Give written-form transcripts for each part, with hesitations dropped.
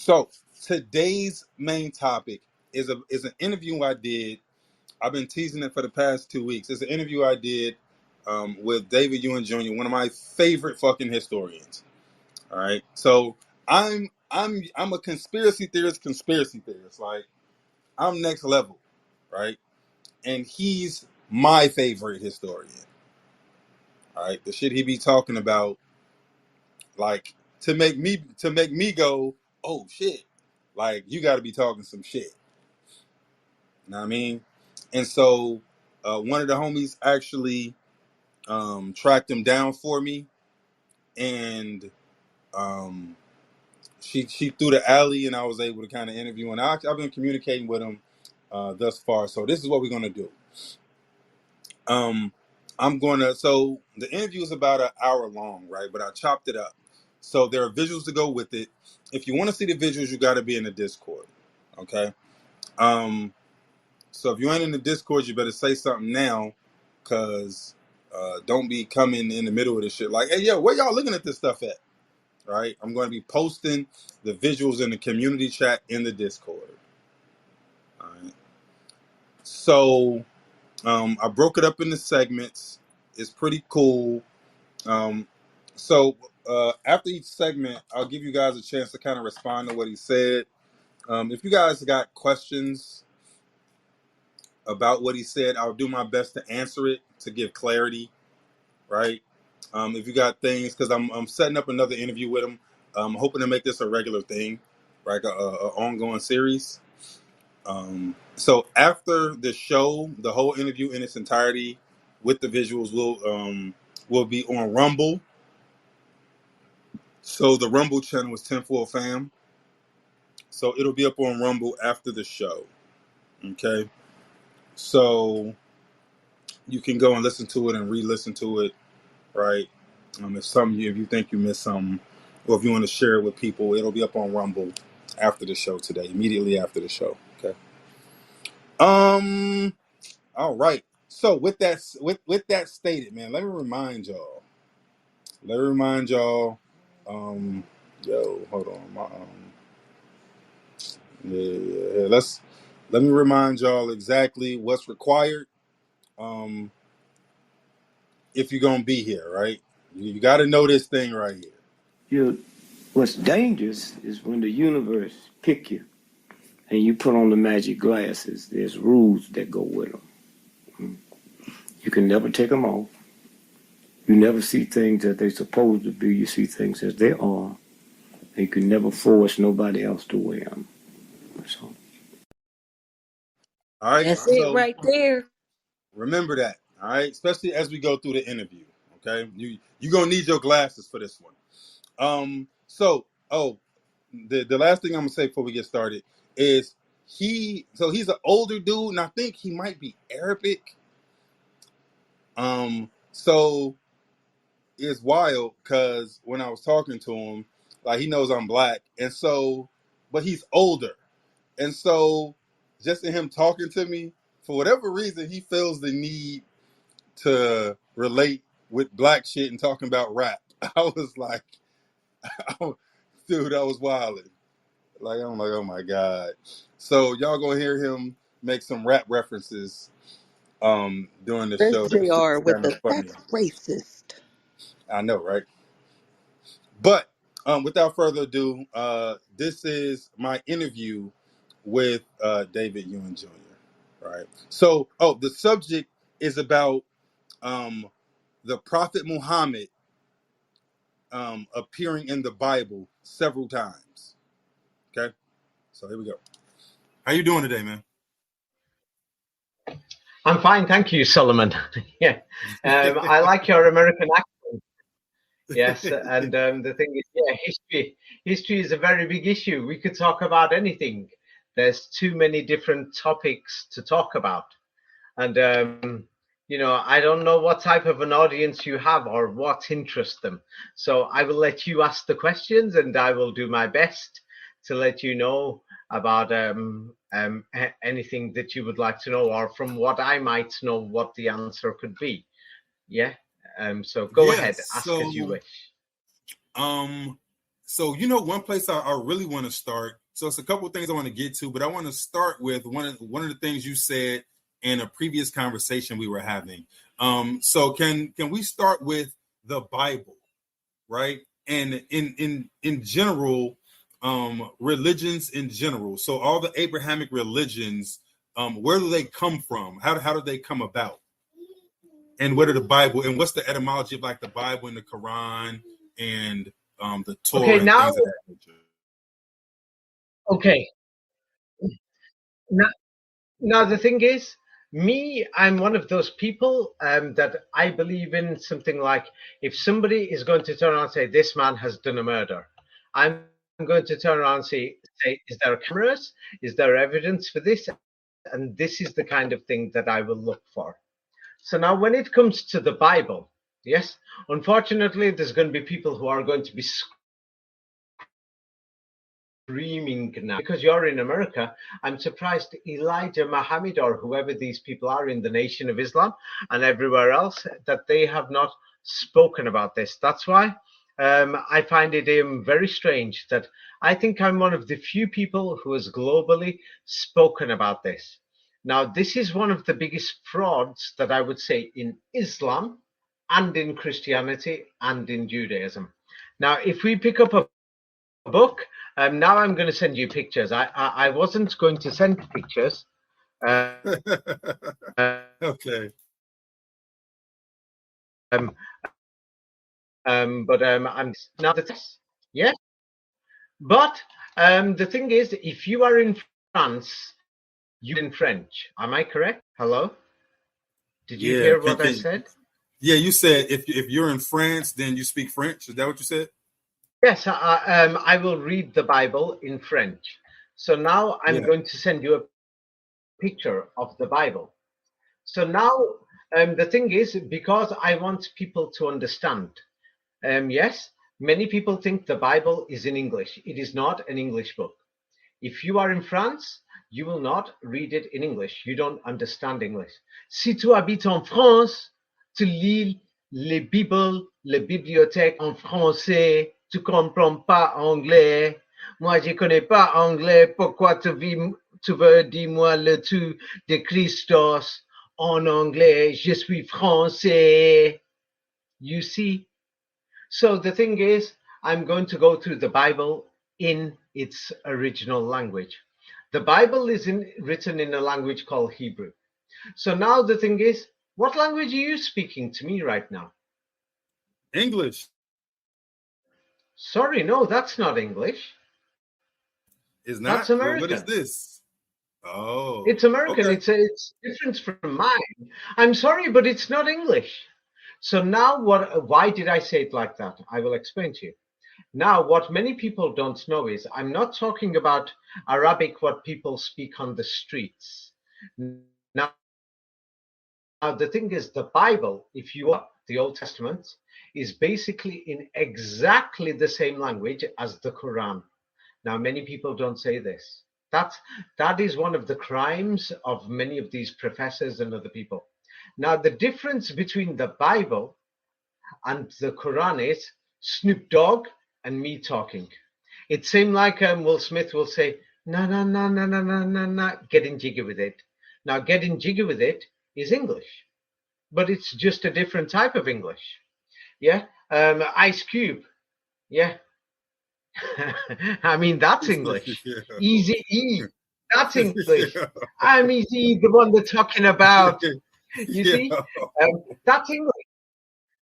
So today's main topic is an interview I did. I've been teasing it for the past 2 weeks. It's an interview I did with David Ewing Jr., one of my favorite fucking historians. All right. So I'm a conspiracy theorist. Like, I'm next level, right? And he's my favorite historian. All right. The shit he be talking about, like, to make me go, oh shit. Like, you gotta be talking some shit. You know what I mean? And so one of the homies actually tracked him down for me, and she threw the alley, and I was able to kind of interview. And I've been communicating with him thus far. So this is what we're gonna do. So the interview is about an hour long, right? But I chopped it up. So there are visuals to go with it. If you want to see the visuals, you got to be in the Discord. Okay. So if you ain't in the Discord, you better say something now, cause don't be coming in the middle of this shit like, hey, yo, where y'all looking at this stuff at? Right? I'm going to be posting the visuals in the community chat in the Discord. All right. So I broke it up into segments. It's pretty cool. So after each segment, I'll give you guys a chance to kind of respond to what he said. If you guys got questions about what he said, I'll do my best to answer it to give clarity, right? If you got things, because I'm setting up another interview with him. I'm hoping to make this a regular thing, right? A ongoing series. So after the show, the whole interview in its entirety with the visuals will be on Rumble. So the Rumble channel is 10-4 Fam. So it'll be up on Rumble after the show. Okay. So you can go and listen to it and re-listen to it, right? If you think you missed something, or if you want to share it with people, it'll be up on Rumble after the show today, immediately after the show. Okay. All right. So with that stated, man, let me remind y'all. Yo, hold on. Let me remind y'all exactly what's required. If you're gonna be here, right? You got to know this thing right here. What's dangerous is when the universe pick you and you put on the magic glasses. There's rules that go with them. You can never take them off. You never see things that they're supposed to be. You see things as they are. And you can never force nobody else to wear them. So. All right. That's it right there. Remember that. All right. Especially as we go through the interview. Okay. You're gonna need your glasses for this one. The last thing I'm gonna say before we get started is he's an older dude, and I think he might be Arabic. So it's wild because when I was talking to him, like, he knows I'm black, and so, but he's older, and so just in him talking to me, for whatever reason, he feels the need to relate with black shit and talking about rap. I was like, dude, I was wilding. Like, I'm like, oh my God. So y'all gonna hear him make some rap references during the There's show. That JR shit's with kind of the funny. that's racist. I know, right? But without further ado, this is my interview with David Ewing Jr. Right. So, the subject is about the Prophet Muhammad appearing in the Bible several times. Okay. So here we go. How you doing today, man? I'm fine, thank you, Solomon. Yeah, I like your American accent. Yes, and the thing is, yeah, history is a very big issue. We could talk about anything. There's too many different topics to talk about, and I don't know what type of an audience you have or what interests them. So I will let you ask the questions, and I will do my best to let you know about anything that you would like to know, or from what I might know what the answer could be. Yeah. So go ahead, ask as you wish. So one place I really want to start. So it's a couple of things I want to get to, but I want to start with one of the things you said in a previous conversation we were having. So can we start with the Bible, right? And in general, religions in general. So all the Abrahamic religions, where do they come from? How do they come about? And what are the Bible and what's the etymology of like the Bible and the Quran and the Torah Okay, and now, things of that nature? okay. Now the thing is, I'm one of those people that I believe in something like, if somebody is going to turn around and say this man has done a murder, I'm going to turn around and say, is there cameras? Is there evidence for this? And this is the kind of thing that I will look for. So now when it comes to the Bible, yes, unfortunately, there's going to be people who are going to be screaming now because you're in America. I'm surprised Elijah Mohammad or whoever these people are in the Nation of Islam and everywhere else that they have not spoken about this. That's why I find it very strange that I think I'm one of the few people who has globally spoken about this. Now, this is one of the biggest frauds that I would say in Islam and in Christianity and in Judaism. Now, if we pick up a book, now I'm going to send you pictures. I wasn't going to send pictures. Okay. But I'm now the test. Yeah. But the thing is, if you are in France, you in French. Am I correct? Hello? Did you hear what I said? Yeah, you said if you're in France, then you speak French. Is that what you said? Yes, I will read the Bible in French. So now I'm going to send you a picture of the Bible. So now the thing is, because I want people to understand, yes, many people think the Bible is in English. It is not an English book. If you are in France, you will not read it in English. You don't understand English. Si tu habites en France, tu lis les Bibles, les bibliothèques en français, tu comprends pas anglais. Moi, je connais pas anglais. Pourquoi tu veux dire moi le tout de Christos en anglais? Je suis français. You see? So the thing is, I'm going to go through the Bible in its original language. The Bible is written in a language called Hebrew. So now the thing is, what language are you speaking to me right now? English. Sorry, no, that's not English. It's not? That's American. What is this? Oh. It's American. Okay. It's different from mine. I'm sorry, but it's not English. So now why did I say it like that? I will explain to you. Now, what many people don't know is I'm not talking about Arabic, what people speak on the streets. Now the thing is, the Bible, if you are the Old Testament, is basically in exactly the same language as the Quran. Now, many people don't say this. That is one of the crimes of many of these professors and other people. Now, the difference between the Bible and the Quran is Snoop Dogg and me talking. It seemed like Will Smith will say, no, no, no, no, no, no, no, no, getting jiggy with it. Now, getting jiggy with it is English, but it's just a different type of English. Yeah. Ice Cube. Yeah. I mean, that's English. Yeah. Easy E. That's English. I'm Easy, the one they're talking about. You see? That's English.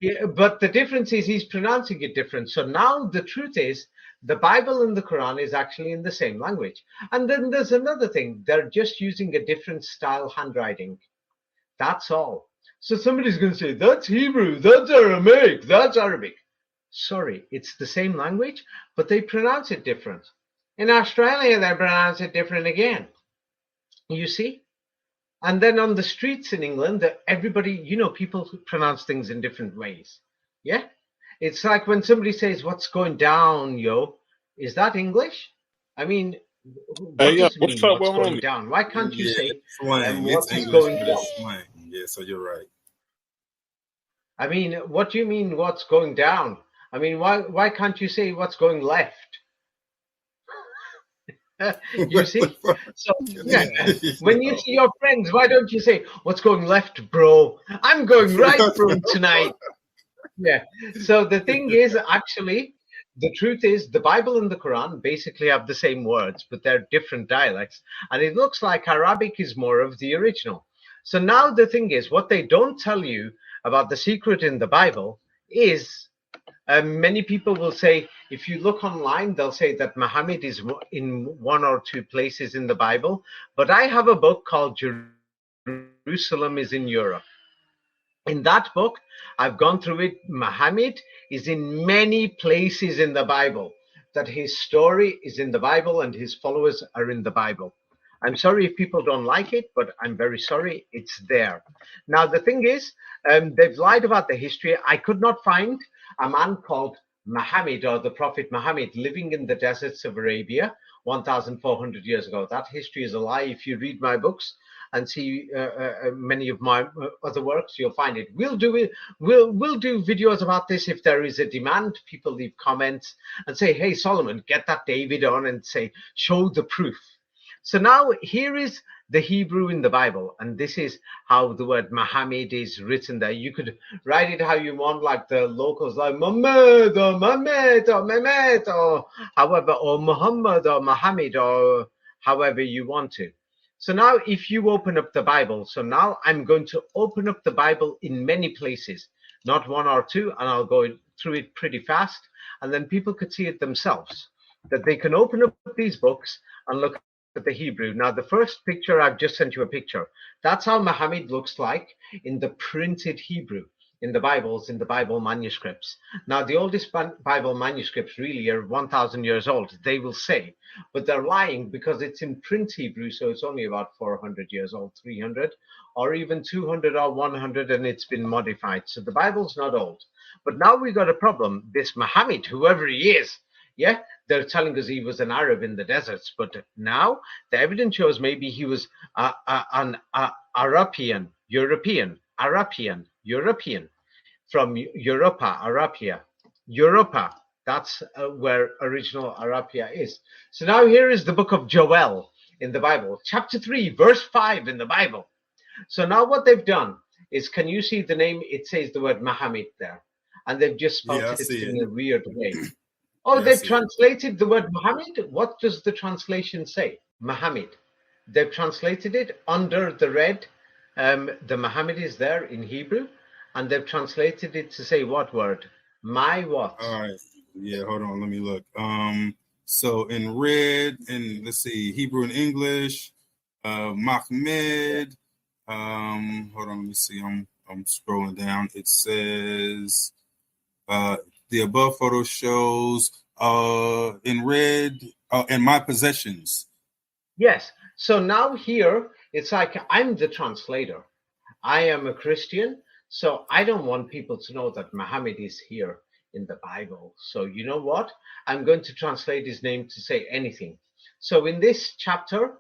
Yeah, but the difference is he's pronouncing it different. So now the truth is the Bible and the Quran is actually in the same language. And then there's another thing. They're just using a different style handwriting. That's all. So somebody's going to say, that's Hebrew, that's Aramaic, that's Arabic. Sorry, it's the same language, but they pronounce it different. In Australia, they pronounce it different again. You see? And then on the streets in England, everybody, people pronounce things in different ways. Yeah? It's like when somebody says, what's going down, yo? Is that English? I mean, what does it mean, what's going down? Why can't you say, what is going down? Yeah, so you're right. I mean, what do you mean, what's going down? I mean, why can't you say what's going left? You What the see? fuck? So yeah, Yeah. when you Yo. see your friends, why don't you say what's going left, bro? I'm going right, bro, tonight. Yeah. So the thing is, actually, the truth is, the Bible and the Quran basically have the same words, but they're different dialects. And it looks like Arabic is more of the original. So now the thing is, what they don't tell you about the secret in the Bible is many people will say, if you look online, they'll say that Muhammad is in one or two places in the Bible. But I have a book called Jerusalem is in Europe. In that book, I've gone through it. Muhammad is in many places in the Bible, that his story is in the Bible and his followers are in the Bible. I'm sorry if people don't like it, but I'm very sorry. It's there. Now, the thing is, they've lied about the history. I could not find a man called Muhammad or the Prophet Muhammad living in the deserts of Arabia 1,400 years ago. That history is a lie. If you read my books, and see many of my other works, you'll find it. We'll do it. We'll do videos about this if there is a demand. People leave comments and say, "Hey, Solomon, get that David on and say, show the proof." So now here is the Hebrew in the Bible, and this is how the word Muhammad is written there. You could write it how you want, like the locals, like Muhammad or Muhammad or Mehmet or however, or Muhammad or Muhammad or however you want to. So now if you open up the Bible, so now I'm going to open up the Bible in many places, not one or two, and I'll go through it pretty fast, and then people could see it themselves, that they can open up these books and look at the Hebrew. Now, the first picture, I've just sent you a picture. That's how Muhammad looks like in the printed Hebrew, in the Bibles, in the Bible manuscripts. Now, the oldest Bible manuscripts really are 1,000 years old, they will say, but they're lying because it's in print Hebrew, so it's only about 400 years old, 300, or even 200 or 100, and it's been modified. So the Bible's not old. But now we got a problem. This Muhammad, whoever he is, yeah, they're telling us he was an Arab in the deserts, but now the evidence shows maybe he was an Arabian, European, from Europa, Arabia, Europa. That's where original Arabia is. So now here is the book of Joel in the Bible, chapter 3, verse 5 in the Bible. So now what they've done is, can you see the name? It says the word Muhammad there, and they've just spelled Yeah, I it see it. in a weird way. Oh, Yeah, I they've see it. translated the word Muhammad. What does the translation say? Muhammad. They've translated it under the red. The Muhammad is there in Hebrew, and they've translated it to say what word? My what? All right. Yeah, hold on. Let me look. So in red, and let's see, Hebrew and English, Mohammed. Hold on. Let me see. I'm scrolling down. It says the above photo shows in red and my possessions. Yes. So now here it's like I'm the translator. I am a Christian, so I don't want people to know that Muhammad is here in the Bible. So you know what? I'm going to translate his name to say anything. So in this chapter,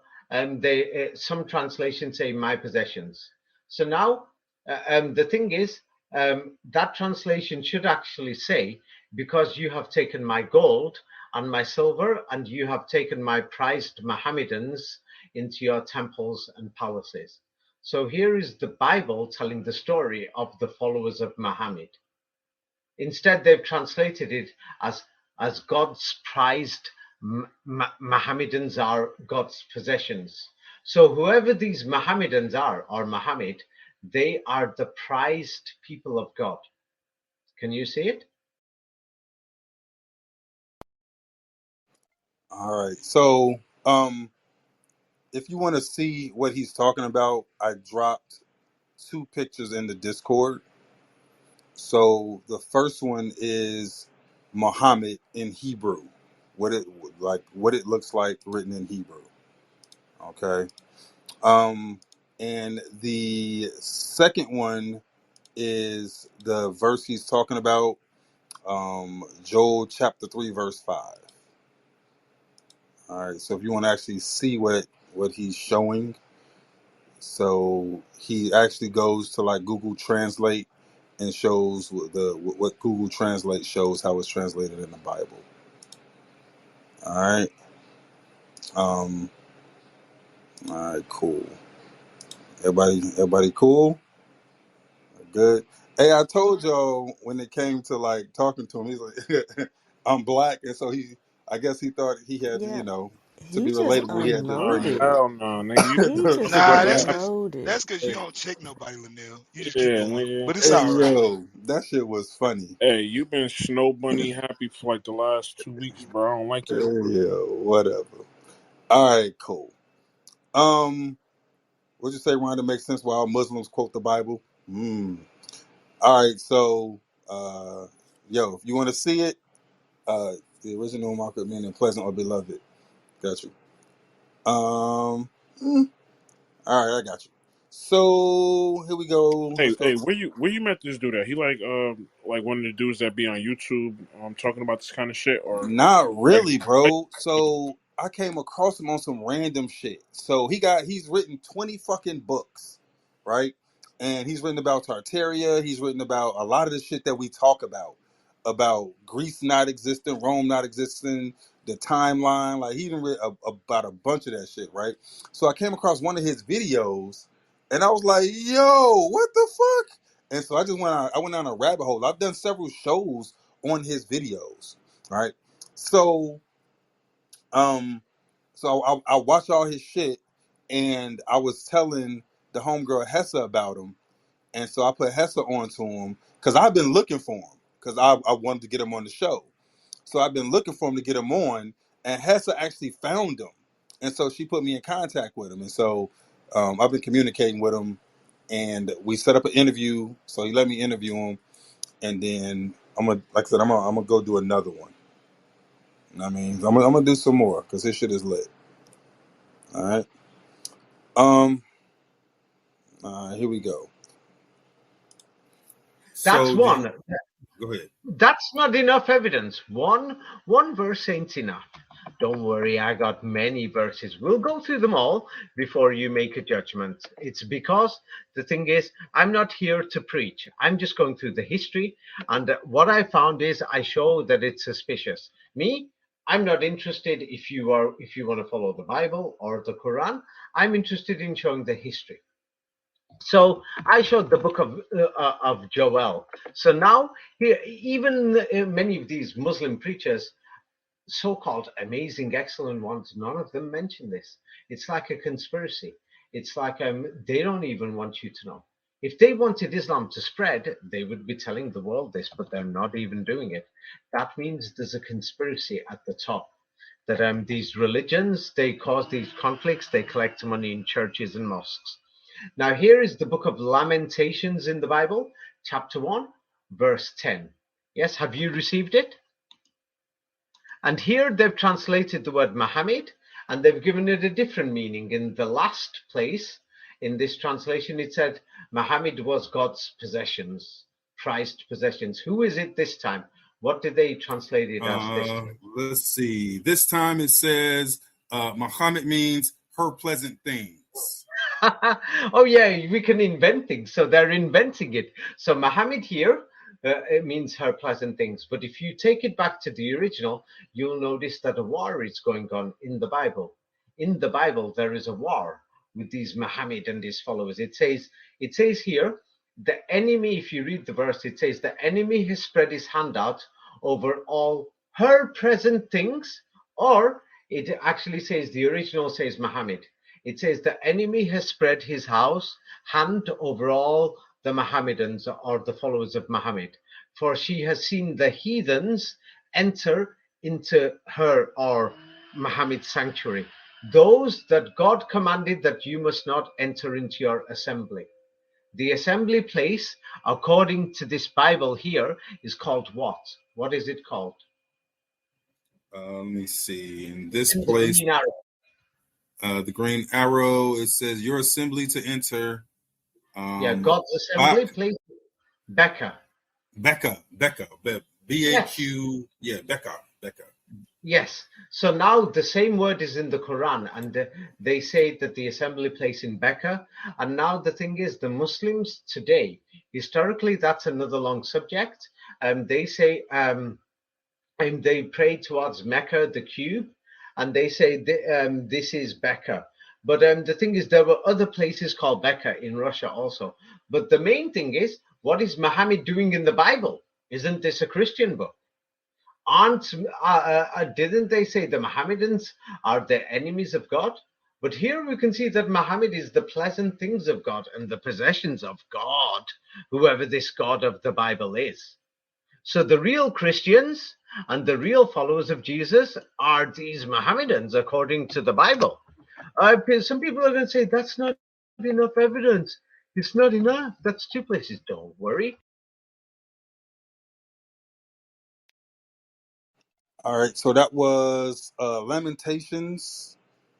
some translations say my possessions. So now the thing is, that translation should actually say, because you have taken my gold and my silver, and you have taken my prized Mohammedans into your temples and palaces. So here is the Bible telling the story of the followers of Muhammad. Instead, they've translated it as God's prized Mohammedans are God's possessions. So whoever these Mohammedans are, or Muhammad, they are the prized people of God. Can you see it? All right. So if you want to see what he's talking about, I dropped two pictures in the Discord. So the first one is Muhammad in Hebrew, what it looks like written in Hebrew. Okay. And the second one is the verse he's talking about, Joel chapter 3 verse 5. All right. So if you want to actually see what he's showing, so he actually goes to like Google Translate and shows what Google Translate shows how it's translated in the Bible. All right. All right. Cool. Everybody cool? Good. Hey, I told y'all when it came to like talking to him, he's like, I'm black, and so I guess he thought he had to, Yeah, to he be just relatable, he had to Nah, bring unloaded. hell no, nigga. You He just but Nah, yeah, unloaded. that's cause you don't check nobody, Linnell. You just keep yeah, going. nigga. But it's Hey, all right. yo, that shit was funny. Hey, you been snow bunny happy for like the last 2 weeks, bro. I don't like Hey, it. yo, whatever. All right, cool. What'd you say, Rhonda? Makes sense why all Muslims quote the Bible. All right, so, if you want to see it, the original market meaning pleasant or beloved. Got you. Hmm, all right, I got you. So here we go. Hey, Let's go. hey, where you met this dude at? He like one of the dudes that be on YouTube talking about this kind of shit or Not like really, bro. So I came across him on some random shit. So he's written 20 fucking books, right? And he's written about Tartaria. He's written about a lot of the shit that we talk about Greece not existing, Rome not existing, the timeline. Like he done read about a bunch of that shit, right? So I came across one of his videos, and I was like, "Yo, what the fuck?" And so I went down a rabbit hole. I've done several shows on his videos, right? So, I watched all his shit, and I was telling the homegirl Hessa about him, and so I put Hessa onto him because I've been looking for him because I wanted to get him on the show. So I've been looking for him to get him on, and Hessa actually found him, and so she put me in contact with him, and so I've been communicating with him, and we set up an interview. So he let me interview him, and then like I said, I'm gonna go do another one. I mean, I'm gonna do some more because this shit is lit. All right. Um. Here we go. That's So one. go ahead. That's not enough evidence. One verse ain't enough. Don't worry, I got many verses. We'll go through them all before you make a judgment. It's because the thing is, I'm not here to preach. I'm just going through the history, and what I found is I show that it's suspicious. Me, I'm not interested if you want to follow the Bible or the Quran. I'm interested in showing the history. So I showed the book of Joel. So now here, even many of these Muslim preachers, so-called amazing, excellent ones, none of them mention this. It's like a conspiracy. It's like they don't even want you to know. If they wanted Islam to spread, they would be telling the world this, but they're not even doing it. That means there's a conspiracy at the top. That these religions, they cause these conflicts, they collect money in churches and mosques. Now, here is the book of Lamentations in the Bible, chapter 1, verse 10. Yes, have you received it? And here they've translated the word Muhammad, and they've given it a different meaning. In the last place, in this translation, it said Muhammad was God's possessions, prized possessions. Who is it this time? What did they translate it as this time? Let's see. This time it says Muhammad means her pleasant things. Oh yeah, we can invent things. So they're inventing it. So Muhammad here, it means her pleasant things. But if you take it back to the original, you'll notice that a war is going on in the Bible. In the Bible, there is a war with these Muhammad and his followers. It says here, the enemy, if you read the verse, it says the enemy has spread his hand out over all her present things, or it actually says, the original says Muhammad. It says the enemy has spread his hand over all the Mohammedans or the followers of Muhammad, for she has seen the heathens enter into her or Muhammad's sanctuary. Those that God commanded that you must not enter into your assembly. The assembly place, according to this Bible here, is called what? What is it called? Let me see. In this In the place, green arrow. the green arrow, it says your assembly to enter. Yeah, God's assembly place, Becca. Becca, Yes. BAQ. Yeah, Becca. Yes. So now the same word is in the Quran, and they say that the assembly place in Becca. And now the thing is, the Muslims today, Historically, that's another long subject. They say and they pray towards Mecca, the cube, and they say this is Becca. But the thing is, there were other places called Becca in Russia also. But the main thing is, what is Muhammad doing in the Bible? Isn't this a Christian book? Aren't didn't they say the Mohammedans are the enemies of God? But here we can see that Muhammad is the pleasant things of God and the possessions of God, whoever this God of the Bible is. So the real Christians and the real followers of Jesus are these Mohammedans, according to the Bible. Some people are going to say that's not enough evidence. It's not enough. That's two places. Don't worry. All right, so that was Lamentations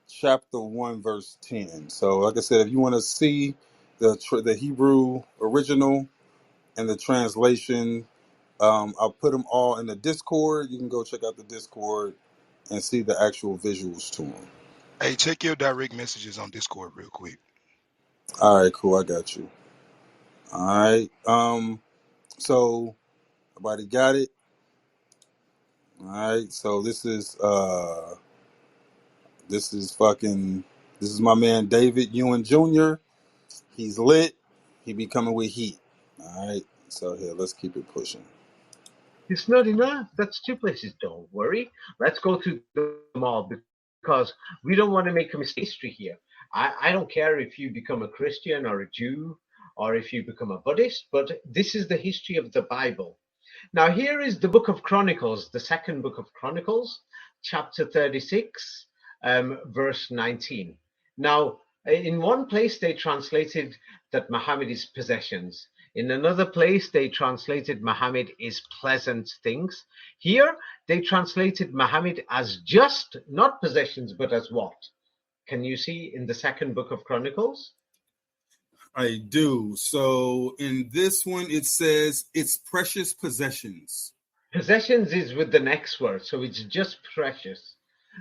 chapter 1 verse 10. So like I said, if you want to see the Hebrew original and the translation, I'll put them all in the Discord. You can go check out the Discord and see the actual visuals to them. Hey, check your direct messages on Discord real quick. All right, cool. I got you. All right. So everybody got it. All right. So this is my man David Ewing Jr. He's lit. He be coming with heat. All right. So here, let's keep it pushing. It's not enough. That's two places. Don't worry. Let's go through them all because we don't want to make a mistake history here. I don't care if you become a Christian or a Jew or if you become a Buddhist, but this is the history of the Bible. Now, here is the book of Chronicles, the second book of Chronicles, chapter 36, verse 19. Now, in one place, they translated that Muhammad is possessions. In another place, they translated Muhammad is pleasant things. Here, they translated Muhammad as just, not possessions, but as what? Can you see in the second book of Chronicles? I do. So in this one, it says it's precious possessions. Possessions is with the next word, so it's just precious.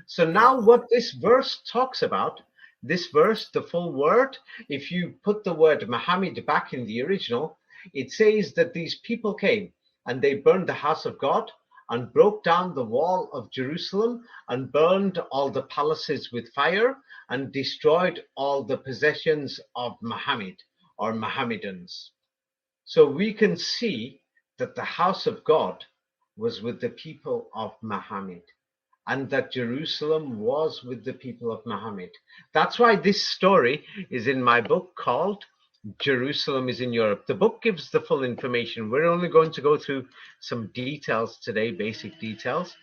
So now what this verse talks about, this verse, the full word, if you put the word Muhammad back in the original, it says that these people came and they burned the house of God and broke down the wall of Jerusalem and burned all the palaces with fire and destroyed all the possessions of Muhammad or Mohammedans. So we can see that the house of God was with the people of Muhammad and that Jerusalem was with the people of Muhammad. That's why this story is in my book called Jerusalem is in Europe. The book gives the full information. We're only going to go through some details today, basic details.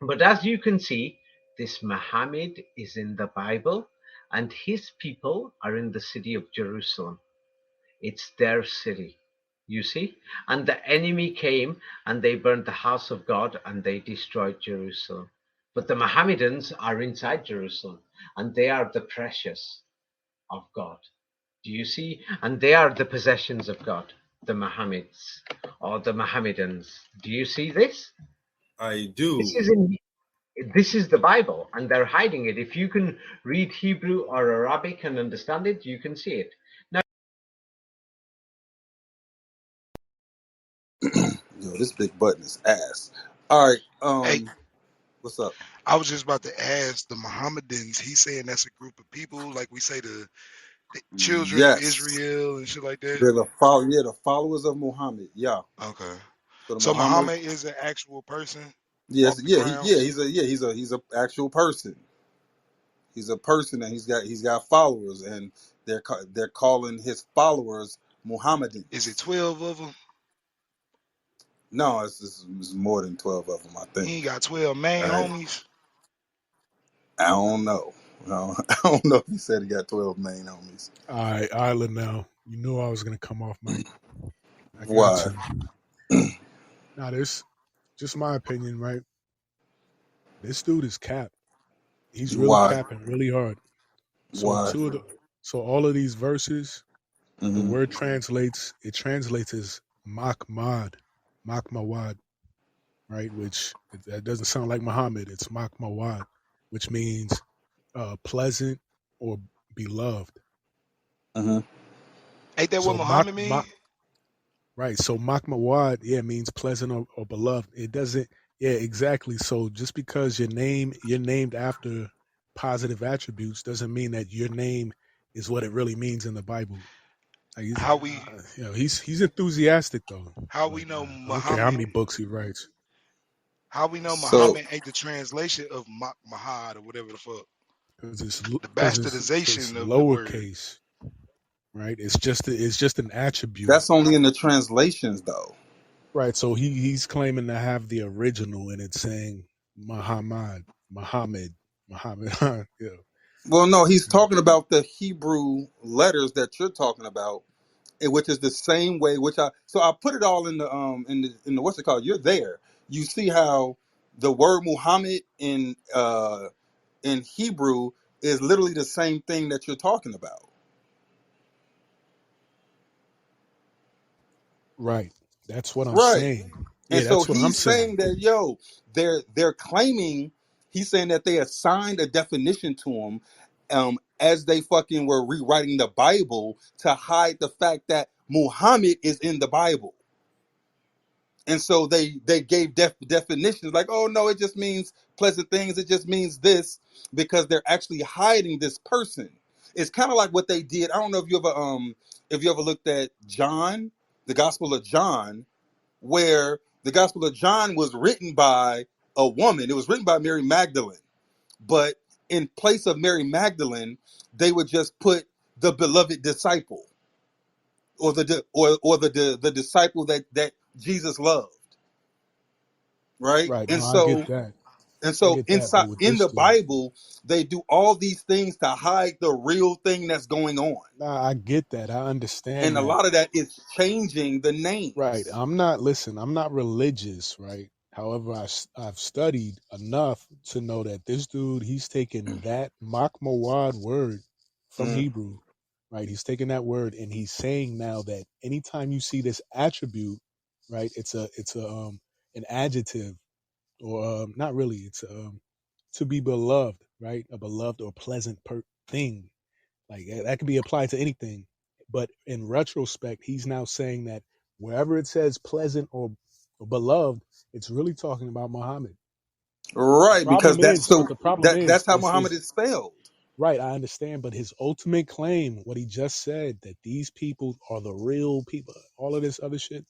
But as you can see, this Muhammad is in the Bible and his people are in the city of Jerusalem. It's their city, you see? And the enemy came and they burned the house of God and they destroyed Jerusalem. But the Mohammedans are inside Jerusalem and they are the precious of God. Do you see? And they are the possessions of God, the Mohammeds or the Mohammedans. Do you see this? I do. This is the Bible and they're hiding it. If you can read Hebrew or Arabic and understand it, you can see it. Now, Yo, this big button is ass. All right. Hey, What's up? I was just about to ask the Mohammedans. He's saying that's a group of people, like we say the children of Yes. Israel and shit like that. They're the followers of Muhammad. Yeah. Okay. So the So Muhammad. Muhammad is an actual person Yes. off the Yeah. grounds. He's a actual person. He's a person, and he's got followers, and they're calling his followers Is it Muhammadans. 12 of them? No, it's more than 12 of them. I think. He ain't got 12 main All right. homies. I don't know. No, I don't know if he said he got 12 main homies. All right, Lynell. You knew I was gonna come off, Mike. I got Why? to. Now, this just my opinion, right? This dude is cap. He's really Why? capping really hard. So Why? so all of these verses, the Hmm. word translates as makmad, makmawad, right? Which that doesn't sound like Muhammad. It's makmawad, which means pleasant or beloved. Hmm. Ain't that what So Muhammad mean? Right. So Makmawad, yeah, means pleasant or beloved. It doesn't. Yeah, exactly. So just because you're named after positive attributes doesn't mean that your name is what it really means in the Bible. Like How we he's enthusiastic though, how but we know I don't care how Muhammad many books he writes how we know So Muhammad ain't the translation of Mahad or whatever the fuck. because The it's bastardization of the word. lowercase, right? It's just an attribute, that's only in the translations, though. right? So he's claiming to have the original, and it's saying Muhammad, Muhammad. Yeah, Well, no, he's yeah. talking about the Hebrew letters that you're talking about, which is the same way. Which I put it all in the what's it called? You're there. You see how the word Muhammad in Hebrew is literally the same thing that you're talking about. Right. That's what I'm Right. saying. And Yeah, so that's what I'm he's saying. saying that, yo, they're claiming, he's saying that they assigned a definition to him, as they fucking were rewriting the Bible to hide the fact that Muhammad is in the Bible. And so they gave definitions like, oh no, it just means pleasant things, it just means this, because they're actually hiding this person. It's kind of like what they did. I don't know if you ever looked at John, the Gospel of John, where the Gospel of John was written by a woman. It was written by Mary Magdalene. But in place of Mary Magdalene, they would just put the beloved disciple, or the disciple that Jesus loved, right? Right. And No, I get so that. and I so get that. But inside with in this the dude, Bible, they do all these things to hide the real thing that's going on. nah, I get that. I And understand a that. lot of that is changing the Right. names. Listen, I'm not religious, right? However, I've studied enough to know that this dude, he's taken that Makmawad word from Mm. Hebrew, right? He's taken that word and he's saying now that anytime you see this attribute, right, it's a an adjective or not really, it's to be beloved, right? A beloved or pleasant thing. Like that could be applied to anything. But in retrospect, he's now saying that wherever it says pleasant or beloved, it's really talking about Muhammad. The Right, because problem that's is, the but the problem that's is, how Muhammad is spelled. right. I understand, but his ultimate claim, what he just said, that these people are the real people, all of this other shit,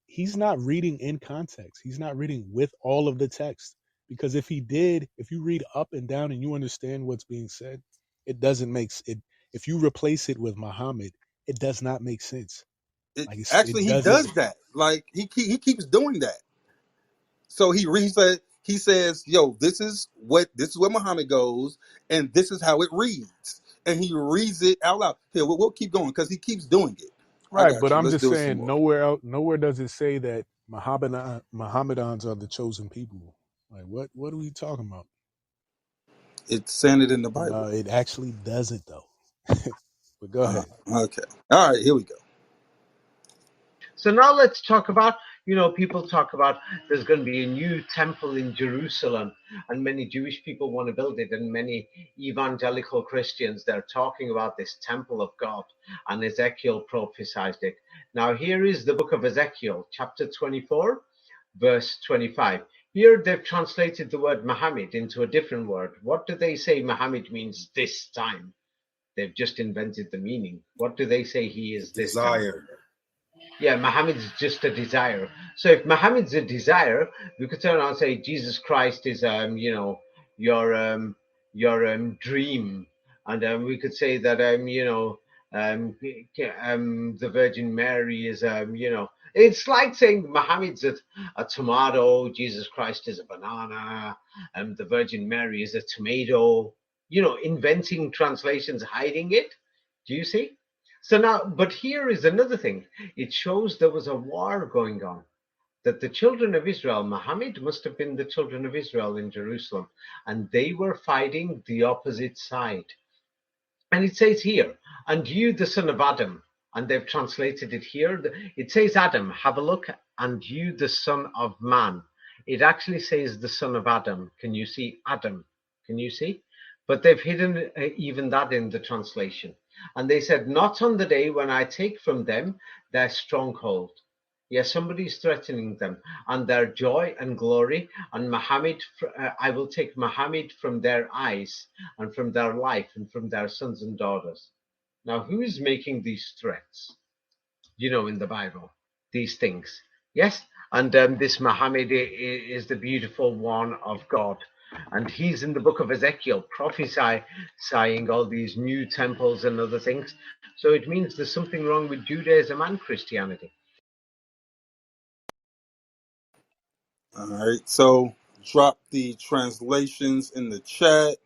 he's not reading in context. He's not reading with all of the text. Because if he did, if you read up and down and you understand what's being said, it doesn't make it. If you replace it with Muhammad, it does not make sense. Like Actually, it he doesn't. does that. Like he keeps doing that. So he says, "Yo, this is where Muhammad goes, and this is how it reads." And he reads it out loud. Here, we'll keep going because he keeps doing it. I Right, but got you. I'm Let's just do it some saying, more. nowhere does it say that Mohammedans are the chosen people. Like what are we talking about? It's saying it in the Bible. No, it actually doesn't though. But go ahead. Okay. All right. Here we go. So now let's talk about, people talk about there's going to be a new temple in Jerusalem, and many Jewish people want to build it, and many evangelical Christians, they're talking about this temple of God, and Ezekiel prophesied it. Now, here is the book of Ezekiel, chapter 24, verse 25. Here they've translated the word Muhammad into a different word. What do they say Muhammad means this time? They've just invented the meaning. What do they say he is this time? Desire. Yeah, Muhammad is just a desire. So if Muhammad's a desire, we could turn around and say Jesus Christ is, your dream, and we could say that, the Virgin Mary is, it's like saying Muhammad's a tomato, Jesus Christ is a banana, and the Virgin Mary is a tomato. Inventing translations, hiding it. Do you see? So now, but here is another thing. It shows there was a war going on, that the children of Israel, Muhammad must have been the children of Israel in Jerusalem, and they were fighting the opposite side. And it says here, and you, the son of Adam, and they've translated it here. It says Adam, have a look, and you, the son of man. It actually says the son of Adam. Can you see Adam? Can you see? But they've hidden even that in the translation. And they said, not on the day when I take from them their stronghold. Yes, somebody's threatening them, and their joy and glory, and Muhammad, I will take Muhammad from their eyes, and from their life, and from their sons and daughters. Now, who is making these threats? In the Bible, these things. Yes, and this Muhammad is the beautiful one of God. And he's in the book of Ezekiel prophesying all these new temples and other things. So it means there's something wrong with Judaism and Christianity. All right. So drop the translations in the chat.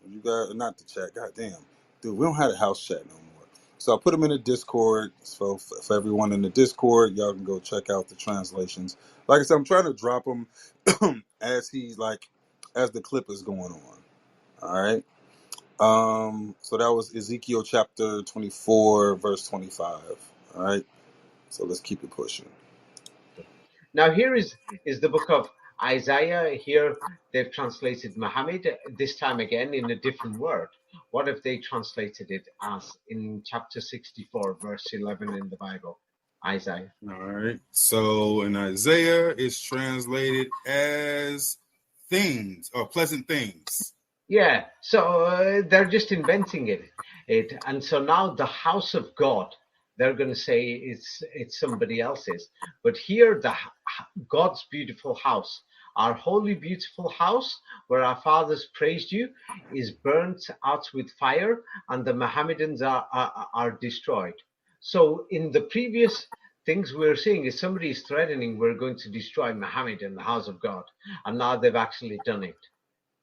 You got not the chat. Goddamn, dude, we don't have a house chat no more. So I put them in the Discord. So for everyone in the Discord, y'all can go check out the translations. Like I said, I'm trying to drop them as the clip is going on. All right. So that was Ezekiel chapter 24, verse 25. All right. So let's keep it pushing. Now here is the book of Isaiah. Here they've translated Muhammad, this time again in a different word. What if they translated it as in chapter 64, verse 11 in the Bible? Isaiah. All right. So in Isaiah, it's translated as things or pleasant things. Yeah, so they're just inventing it, and so now the house of God, they're going to say it's somebody else's, but here God's beautiful house, our holy beautiful house, where our fathers praised you, is burnt out with fire, and the Mohammedans are destroyed. So in the previous things we're seeing is somebody is threatening we're going to destroy Muhammad and the house of God, and now they've actually done it.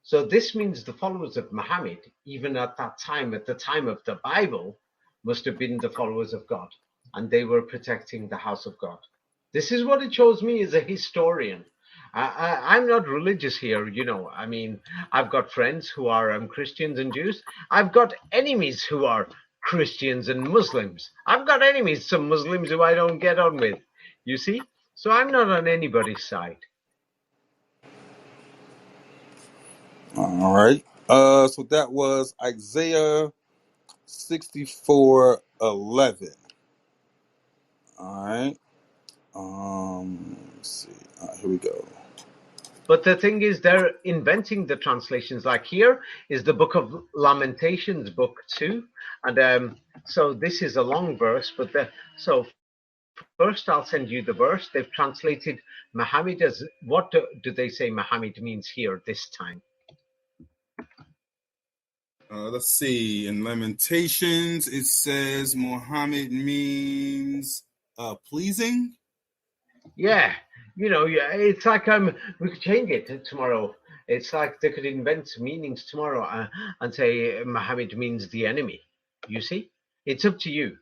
So this means the followers of Muhammad, even at that time, at the time of the Bible, must have been the followers of God, and they were protecting the house of God. This is what it shows me as a historian. I'm not religious here, I mean, I've got friends who are Christians and Jews. I've got enemies who are Christians and Muslims. I've got enemies, some Muslims who I don't get on with, you see? So I'm not on anybody's side. All right. So that was Isaiah 64:11. All right. Let's see. All right, here we go. But the thing is, they're inventing the translations. Like here is the book of Lamentations, book 2. And so this is a long verse, but so first I'll send you the verse. They've translated Muhammad as, what do they say Muhammad means here this time? Let's see. In Lamentations, it says Muhammad means pleasing. Yeah, yeah, it's like we could change it tomorrow. It's like they could invent meanings tomorrow and say Muhammad means the enemy. You see, it's up to you.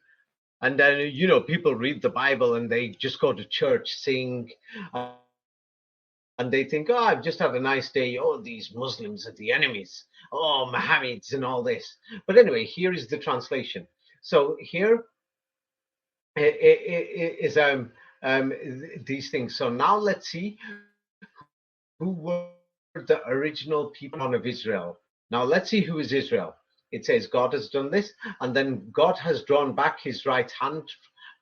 And then, people read the Bible and they just go to church, sing, and they think, oh, I've just had a nice day. Oh, these Muslims are the enemies. Oh, Mohammeds and all this. But anyway, here is the translation. So here is these things. So now let's see who were the original people of Israel. Now let's see who is Israel. It says God has done this, and then God has drawn back his right hand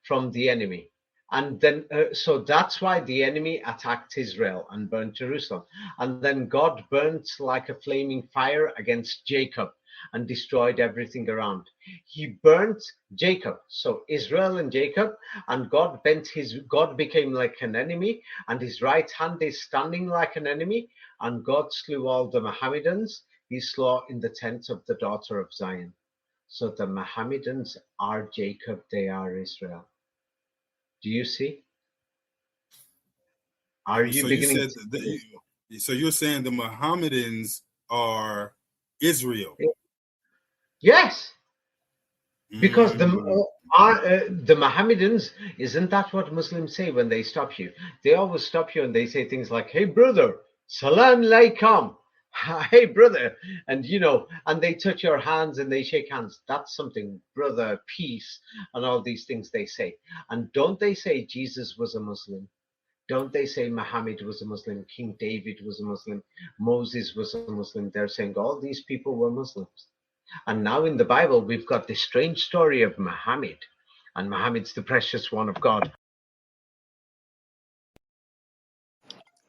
from the enemy. And then, so that's why the enemy attacked Israel and burned Jerusalem. And then God burnt like a flaming fire against Jacob and destroyed everything around. He burnt Jacob, so Israel and Jacob, and God became like an enemy, and his right hand is standing like an enemy, and God slew all the Mohammedans. He slew in the tent of the daughter of Zion. So the Mohammedans are Jacob, they are Israel. Do you see? Are you So you beginning said to that so you're saying the Mohammedans are Israel. Yes, because Mm. the Mohammedans, isn't that what Muslims say when they stop you? They always stop you and they say things like, "Hey brother, salam alaikum." Hey brother, and and they touch your hands and they shake hands. That's something, brother, peace, and all these things they say. And don't they say Jesus was a Muslim? Don't they say Muhammad was a Muslim, King David was a Muslim, Moses was a Muslim? They're saying all these people were Muslims. And now in the Bible, we've got this strange story of Muhammad. And Muhammad's the precious one of God.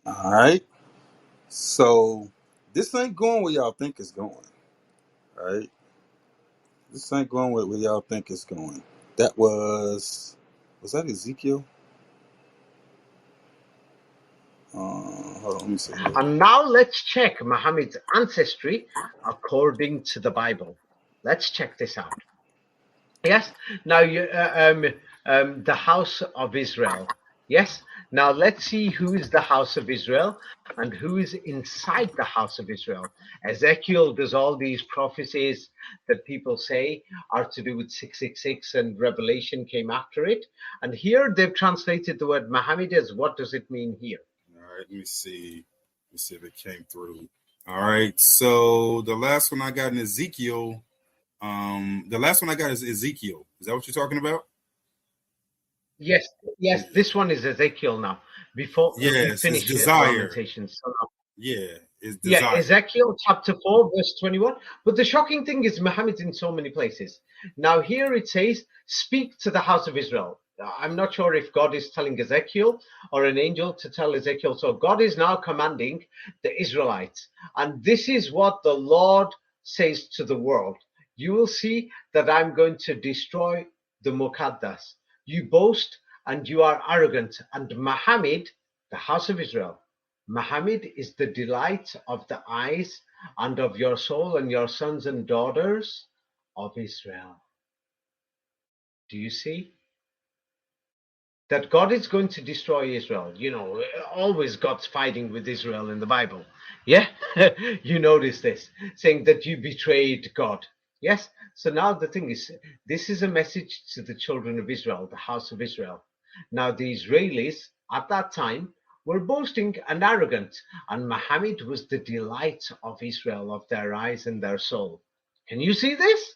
All right. So this ain't going where y'all think it's going. All right. This ain't going where y'all think it's going. That was that Ezekiel? Hold on, let me see here. And now let's check Muhammad's ancestry according to the Bible. Let's check this out. Yes. Now, the house of Israel. Yes. Now let's see who is the house of Israel and who is inside the house of Israel. Ezekiel does all these prophecies that people say are to do with 666, and Revelation came after it. And here they've translated the word Muhammad as, what does it mean here? All right, let me see. Let me see if it came through. All right. So the last one I got in Ezekiel. The last one I got is Ezekiel. Is that what you're talking about? Yes, yes. This one is Ezekiel now. Before we Yes, it's finish desire. Lamentations. So Yeah, it's yeah, desire. Ezekiel chapter 4, verse 21. But the shocking thing is Muhammad's in so many places. Now here it says, speak to the house of Israel. I'm not sure if God is telling Ezekiel or an angel to tell Ezekiel. So God is now commanding the Israelites. And this is what the Lord says to the world. You will see that I'm going to destroy the Muqaddas. You boast and you are arrogant. And Muhammad, the house of Israel, Muhammad is the delight of the eyes and of your soul and your sons and daughters of Israel. Do you see? That God is going to destroy Israel. You know, always God's fighting with Israel in the Bible. Yeah? You notice this, saying that you betrayed God. Yes? So now the thing is, this is a message to the children of Israel, the house of Israel. Now the Israelis at that time were boasting and arrogant, and Muhammad was the delight of Israel, of their eyes and their soul. Can you see this?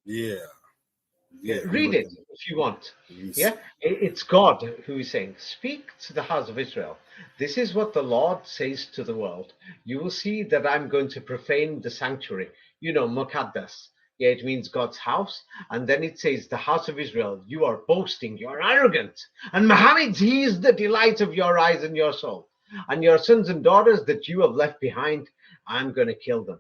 Yeah, yeah. I'm Read it looking. if you want. Let me Yeah, see. it's God who is saying, speak to the house of Israel. This is what the Lord says to the world. You will see that I'm going to profane the sanctuary. You know, Muqaddas. Yeah, it means God's house. And then it says, the house of Israel, you are boasting, you're arrogant. And Muhammad, he is the delight of your eyes and your soul. And your sons and daughters that you have left behind, I'm going to kill them.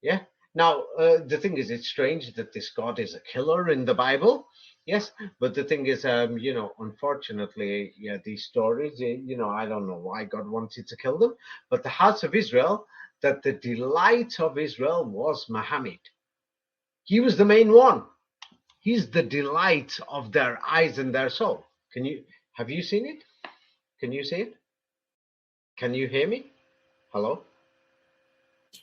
Yeah. Now, the thing is, it's strange that this God is a killer in the Bible. Yes, but the thing is, unfortunately, yeah, these stories, I don't know why God wanted to kill them, but the house of Israel, that the delight of Israel was Muhammad. He was the main one. He's the delight of their eyes and their soul. Have you seen it? Can you see it? Can you hear me? Hello?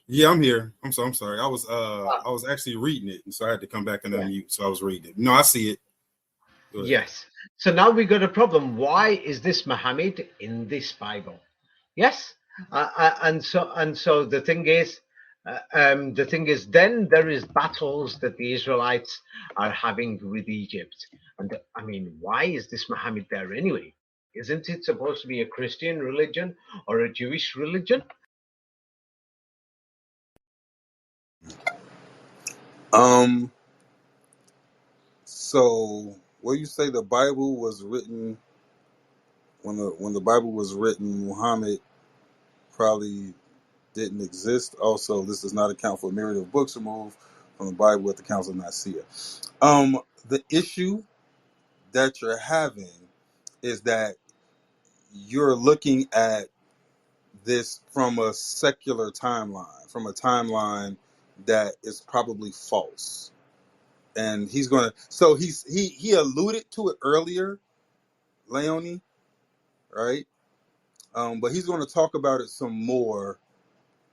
Yeah, I'm here. I'm sorry. I was actually reading it, and so I had to come back and Yeah. unmute. So I was reading it. No, I see it. Go ahead. Yes. So now we got a problem. Why is this Muhammad in this Bible? Yes. And so the thing is, then there is battles that the Israelites are having with Egypt. And I mean, why is this Muhammad there anyway? Isn't it supposed to be a Christian religion or a Jewish religion? Um. So, what you say the Bible was written when the Bible was written, Muhammad probably didn't exist. Also, this does not account for a myriad of books removed from the Bible at the Council of Nicaea. The issue that you're having is that you're looking at this from a secular timeline, from a timeline that is probably false. And he's gonna. So he alluded to it earlier, Leonie, right? But he's going to talk about it some more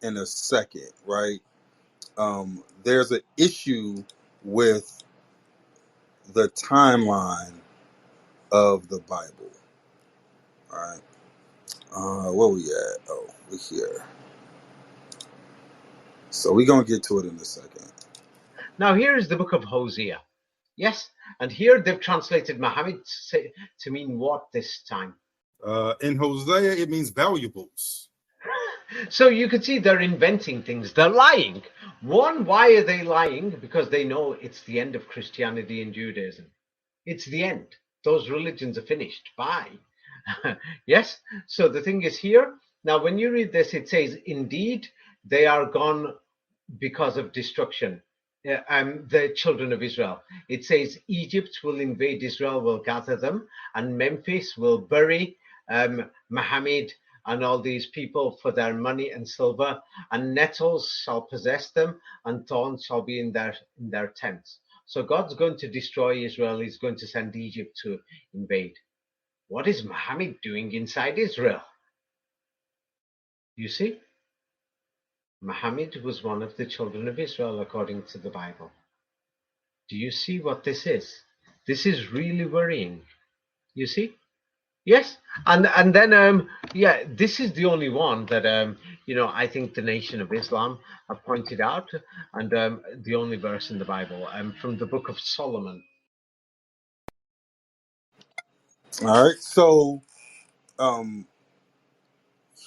in a second, right? There's an issue with the timeline of the Bible, all right? Where we at? Oh, we're here. So we're going to get to it in a second. Now here is the book of Hosea. Yes, and here they've translated Muhammad to mean what this time? In Hosea, it means valuables. So you could see they're inventing things. They're lying. One, why are they lying? Because they know it's the end of Christianity and Judaism. It's the end. Those religions are finished. Bye. Yes. So the thing is here. Now, when you read this, it says, indeed, they are gone because of destruction. The children of Israel. It says Egypt will invade Israel, will gather them, and Memphis will bury Mohammed and all these people for their money and silver, and nettles shall possess them, and thorns shall be in their tents. So God's going to destroy Israel. He's going to send Egypt to invade. What is Mohammed doing inside Israel? You see, Mohammed was one of the children of Israel according to the Bible. Do you see what this is? This is really worrying. You see? Yes. And then yeah, this is the only one that I think the Nation of Islam have pointed out, and the only verse in the Bible from the Book of Solomon. All right. So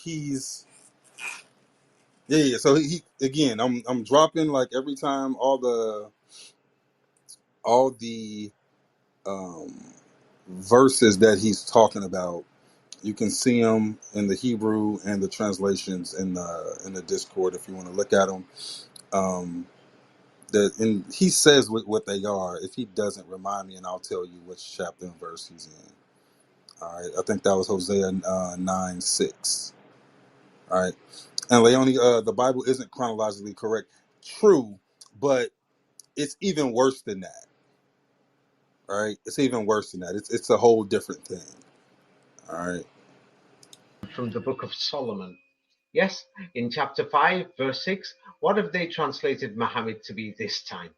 he's yeah. So he again. I'm dropping like every time all the um, verses that he's talking about. You can see them in the Hebrew and the translations in the Discord if you want to look at them. And he says what they are. If he doesn't, remind me, and I'll tell you which chapter and verse he's in. All right, I think that was Hosea 9:6. All right, and Leone, the Bible isn't chronologically correct. True, but it's even worse than that. All right, it's even worse than that. It's a whole different thing. All right. From the Book of Solomon. Yes, in chapter 5, verse 6, what have they translated Muhammad to be this time?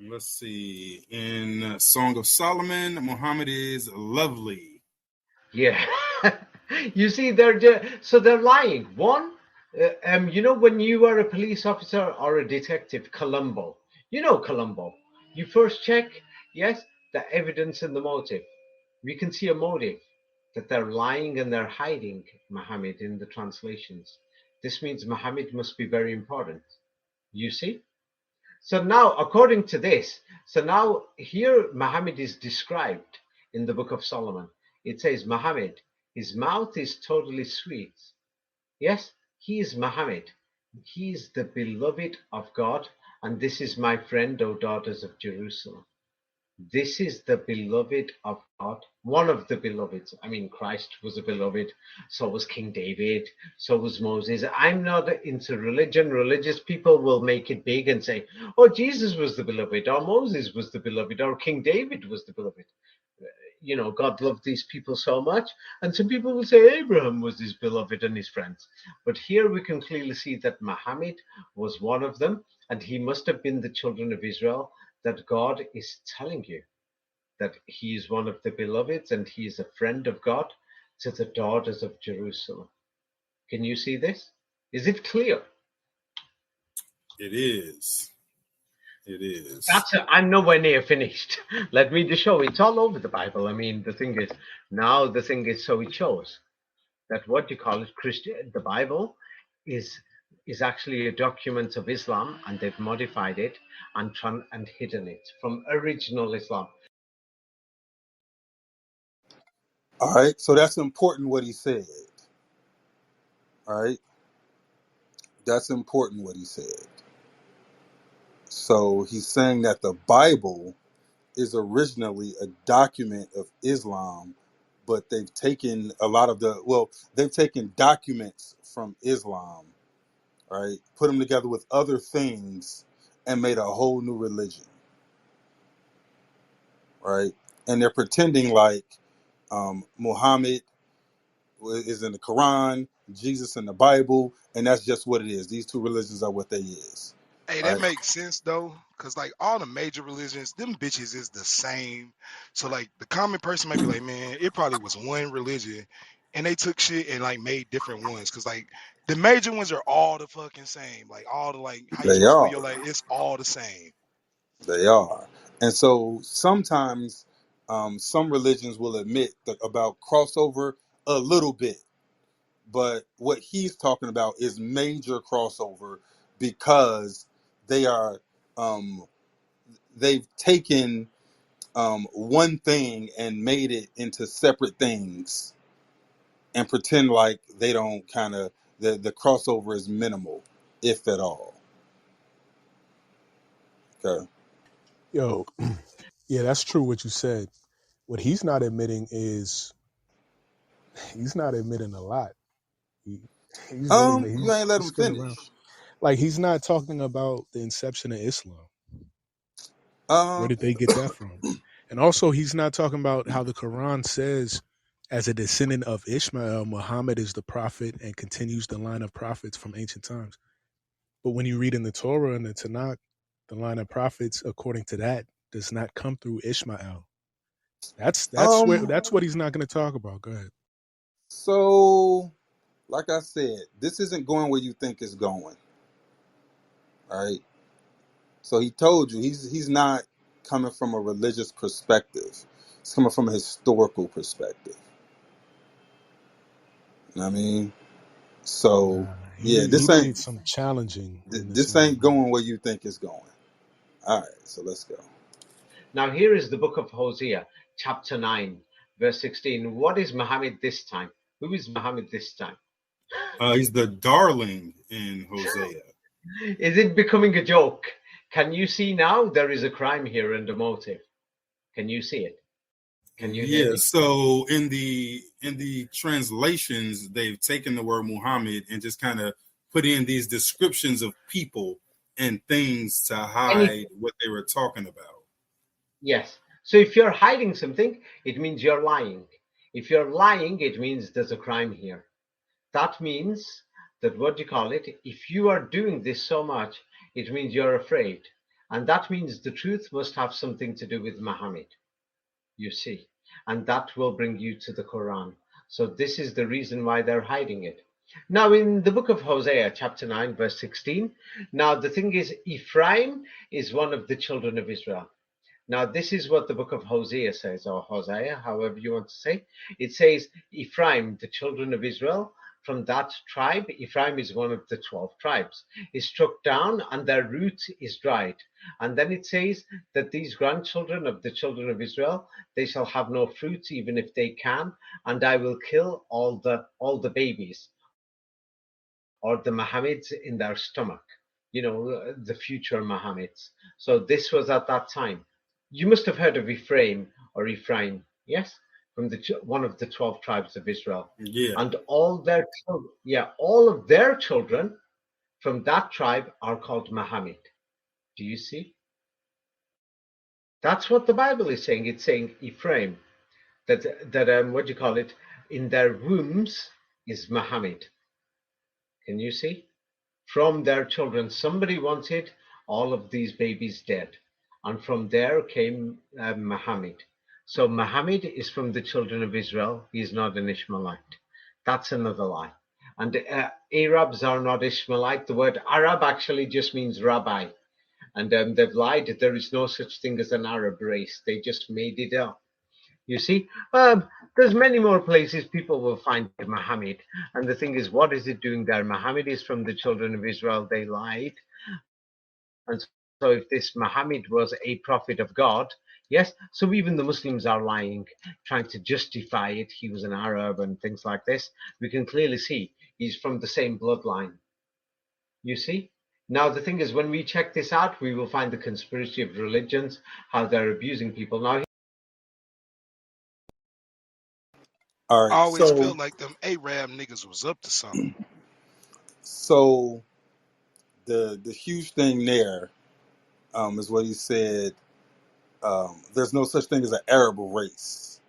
Let's see. In Song of Solomon, Muhammad is lovely. Yeah. You see, they're lying. One, when you are a police officer or a detective, Columbo, Columbo, you first check, yes, the evidence and the motive. We can see a motive that they're lying and they're hiding Muhammad in the translations. This means Muhammad must be very important. You see? So now, according to this, now here Muhammad is described in the Book of Solomon. It says, Muhammad, his mouth is totally sweet. Yes, he is Muhammad. He is the beloved of God, and this is my friend, O daughters of Jerusalem. This is the beloved of God, one of the beloveds. I mean, Christ was a beloved, so was King David, so was Moses. I'm not into religion. Religious people will make it big and say, oh, Jesus was the beloved, or Moses was the beloved, or King David was the beloved. God loved these people so much. And some people will say Abraham was his beloved and his friends. But here we can clearly see that Muhammad was one of them, and he must have been the children of Israel, that God is telling you that he is one of the beloveds and he is a friend of God to the daughters of Jerusalem. Can you see this? Is it clear? It is. It is. I'm nowhere near finished. Let me just show. It's all over the Bible. I mean, the thing is, so it shows that what you call it, the Bible is actually a document of Islam, and they've modified it and hidden it from original Islam. All right, so that's important what he said. All right, that's important what he said. So he's saying that the Bible is originally a document of Islam, but they've taken they've taken documents from Islam, right, put them together with other things and made a whole new religion, right? And they're pretending like Muhammad is in the Quran, Jesus in the Bible, and that's just what it is. These two religions are what they is. Hey, that Right? makes sense though, cause like all the major religions, them bitches is the same. So like the common person might be like, man, it probably was one religion, and they took shit and like made different ones. Cause like the major ones are all the fucking same. Like all the like how you They supposed to live are. your life, it's all the same. They are. And so sometimes some religions will admit about crossover a little bit. But what he's talking about is major crossover because they are they've taken one thing and made it into separate things and pretend like they don't kind of the crossover is minimal, if at all. Okay. Yo, yeah, that's true what you said. What he's not admitting is he's not admitting a lot. He, You ain't let he's him spinning around. finish. Like he's not talking about the inception of Islam. Where Um, did they get that from? And also, he's not talking about how the Quran says, as a descendant of Ishmael, Muhammad is the prophet and continues the line of prophets from ancient times. But when you read in the Torah and the Tanakh, the line of prophets, according to that, does not come through Ishmael. That's what he's not going to talk about. Go ahead. so like I said, this isn't going where you think it's going. All right. So he told you he's not coming from a religious perspective. It's coming from a historical perspective. You know what I mean? So Nah, yeah, he made some challenging in this this one. ain't going where you think it's going. All right, so let's go. Now, here is the book of Hosea, chapter 9, verse 16. What is Muhammad this time? Who is Muhammad this time? He's the darling in Hosea. Is it becoming a joke? Can you see now there is a crime here and a motive? Can you see it? Can you hear Yeah, me? so in the translations, they've taken the word Muhammad and just kind of put in these descriptions of people and things to Any hide what they were talking about. Yes. So if you're hiding something, it means you're lying. If you're lying, it means there's a crime here. That means that what do you call it? If you are doing this so much, it means you're afraid. And that means the truth must have something to do with Muhammad, you see. And that will bring you to the Quran. So this is the reason why they're hiding it. Now, in the book of Hosea, chapter 9, verse 16, now the thing is, Ephraim is one of the children of Israel. Now, this is what the book of Hosea says, or Hosea, however you want to say. It says, Ephraim, the children of Israel, from that tribe, Ephraim is one of the 12 tribes, is struck down and their root is dried. And then it says that these grandchildren of the children of Israel, they shall have no fruit, even if they can, and I will kill all the babies, or the Mohammeds in their stomach, the future Mohammeds. So this was at that time. You must have heard of Ephraim or Ephraim, yes, from one of the 12 tribes of Israel, Yeah, and all their children, all of their children from that tribe are called Mohammed. Do you see? That's what the Bible is saying. It's saying Ephraim, that what do you call it? In their wombs is Mohammed. Can you see? From their children, somebody wanted all of these babies dead. And from there came Muhammad. So Muhammad is from the children of Israel. He is not an Ishmaelite. That's another lie. And Arabs are not Ishmaelite. The word Arab actually just means rabbi. And they've lied. There is no such thing as an Arab race. They just made it up. You see, there's many more places people will find Muhammad. And the thing is, what is it doing there? Muhammad is from the children of Israel. They lied. And so if this Muhammad was a prophet of God, yes, so even the Muslims are lying, trying to justify it. He was an Arab and things like this. We can clearly see he's from the same bloodline. You see? Now, the thing is, when we check this out, we will find the conspiracy of religions, how they're abusing people. Now, all I right. always felt like them Arab niggas was up to something. So the huge thing there is what he said. There's no such thing as an Arab race,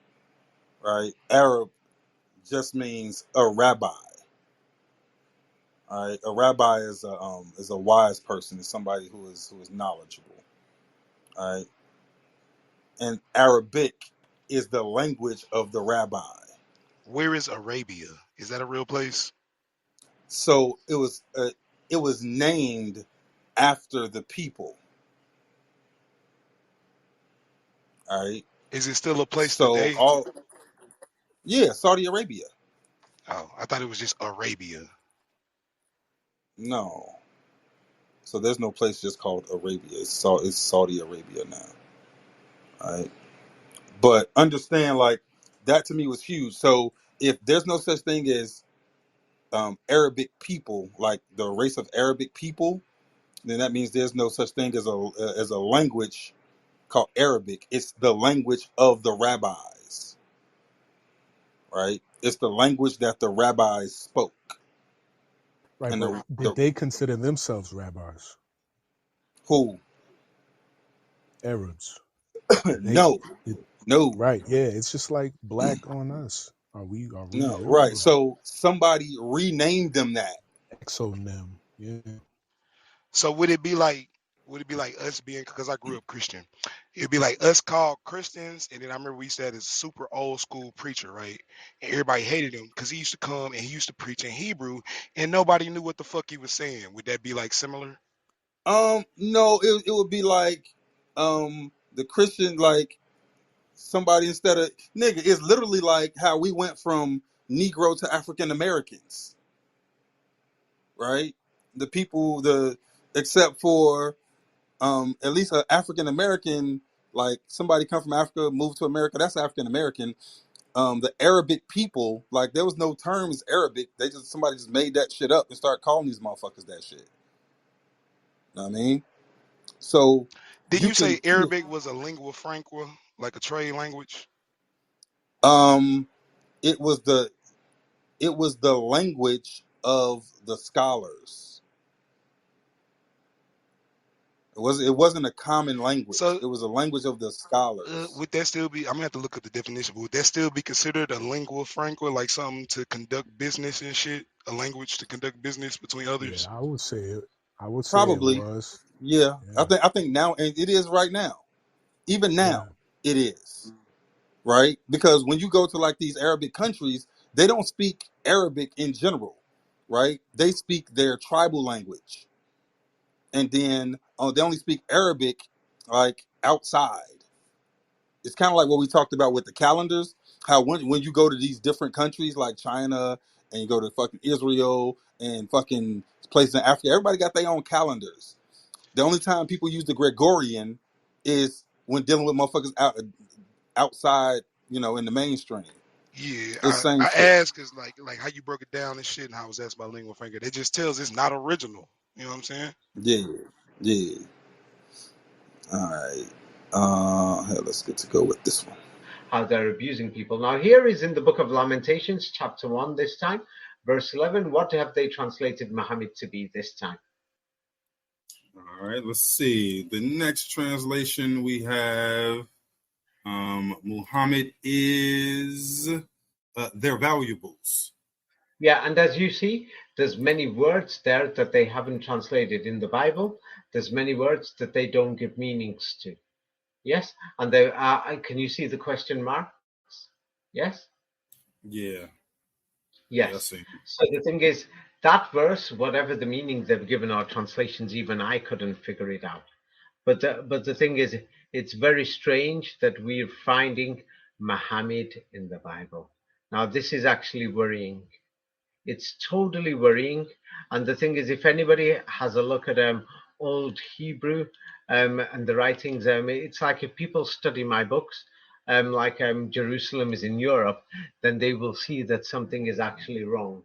right? Arab just means a rabbi. All right, a rabbi is a wise person, is somebody who is knowledgeable. All right, and Arabic is the language of the rabbi. Where is Arabia? Is that a real place? So it was named after the people. All right, Is it still a place so today? all yeah, Saudi Arabia. Oh, I thought it was just Arabia. No. So there's no place just called Arabia. It's Saudi Arabia now. Right. But understand, like, that to me was huge. So if there's no such thing as Arabic people, like the race of Arabic people, then that means there's no such thing as a language called Arabic. It's the language of the rabbis, right? It's the language that the rabbis spoke. Right, And but did they consider themselves rabbis? who? Arabs. They No, did, no, right, yeah. It's just like black on us. Are we no, real right. or So somebody renamed them that. exonym? Yeah. So would it be like us being, because I grew up Christian, it'd be like us called Christians, and then I remember we used to have this super old school preacher, right? And everybody hated him because he used to come and he used to preach in Hebrew, and nobody knew what the fuck he was saying. Would that be like similar? No, it would be like the Christian, like somebody instead of nigga. It's literally like how we went from Negro to African Americans, right? The people, the except for at least an African American, like somebody come from Africa, move to America, that's African American. The Arabic people, like there was no terms Arabic. They just somebody just made that shit up and started calling these motherfuckers that shit. Know what I mean? So Didn't you you say can Arabic was a lingua franca, like a trade language? um it was the language of the scholars. It wasn't a common language. So It was a language of the scholars. would that still be? I'm gonna have to look up the definition. But would that still be considered a lingua franca, like something to conduct business and shit? A language to conduct business between Yeah, others? I would say it Probably, was. yeah. I Yeah. think I think now, and it is right now. Even now, Yeah. it is right because when you go to like these Arabic countries, they don't speak Arabic in general, right? They speak their tribal language, and then they only speak Arabic like outside. It's kind of like what we talked about with the calendars. How when you go to these different countries like China and you go to fucking Israel and fucking places in Africa, everybody got their own calendars. The only time people use the Gregorian is when dealing with motherfuckers outside, in the mainstream. Yeah, It's I, same I shit. asked because like how you broke it down and shit, and how I was asked about lingua franca. It just tells it's not original. You know what I'm saying? Yeah, yeah. All right. Hey, let's get to go with this one. How they're abusing people. Now, here is in the book of Lamentations, chapter 1 this time, verse 11. What have they translated Muhammad to be this time? All right, let's see. The next translation we have Muhammad is their valuables. Yeah, and as you see, there's many words there that they haven't translated in the Bible. There's many words that they don't give meanings to. Yes, and they can you see the question marks? Yes, Yeah, yeah, I yes. see. So the thing is, that verse, whatever the meaning they've given our translations, even I couldn't figure it out. But the thing is, it's very strange that we're finding Muhammad in the Bible. Now, this is actually worrying. It's totally worrying. And the thing is, if anybody has a look at old Hebrew and the writings, it's like if people study my books, like Jerusalem is in Europe, then they will see that something is actually wrong.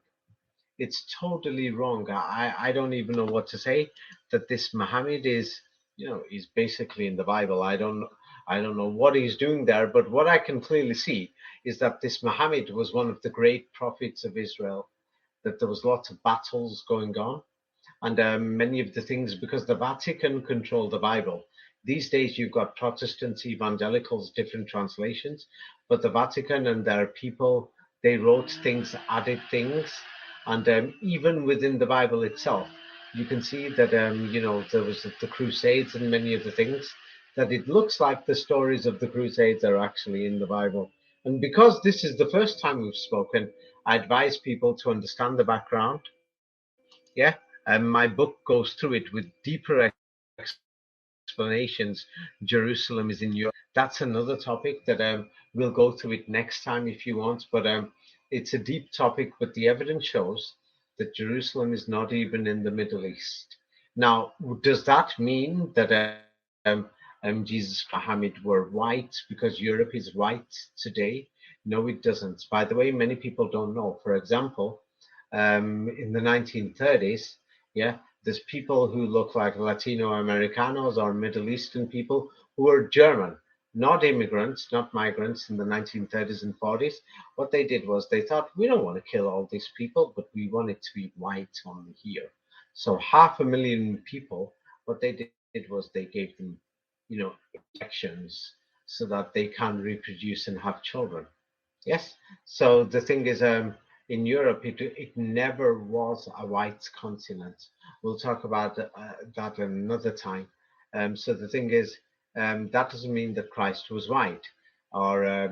It's totally wrong. I don't even know what to say. That this Muhammad is, he's basically in the Bible. I don't know what he's doing there, but what I can clearly see is that this Muhammad was one of the great prophets of Israel, that there was lots of battles going on, and many of the things, because the Vatican control the Bible. These days, you've got Protestants, evangelicals, different translations, but the Vatican and their people, they wrote things, added things, and even within the Bible itself, you can see that there was the Crusades and many of the things that it looks like the stories of the Crusades are actually in the Bible. And because this is the first time we've spoken, I advise people to understand the background. Yeah, and my book goes through it with deeper explanations. Jerusalem is in Europe. That's another topic that we'll go through it next time if you want. But it's a deep topic, but the evidence shows that Jerusalem is not even in the Middle East. Now, does that mean that Jesus Muhammad were white because Europe is white today? No, it doesn't. By the way, many people don't know. For example, in the 1930s, yeah, there's people who look like Latino Americanos or Middle Eastern people who are German, not immigrants, not migrants in the 1930s and 40s. What they did was they thought, we don't want to kill all these people, but we want it to be white on here. So 500,000 people, what they did was they gave them, injections so that they can reproduce and have children. Yes. So the thing is, in Europe, it never was a white continent. We'll talk about that another time. So the thing is, that doesn't mean that Christ was white, or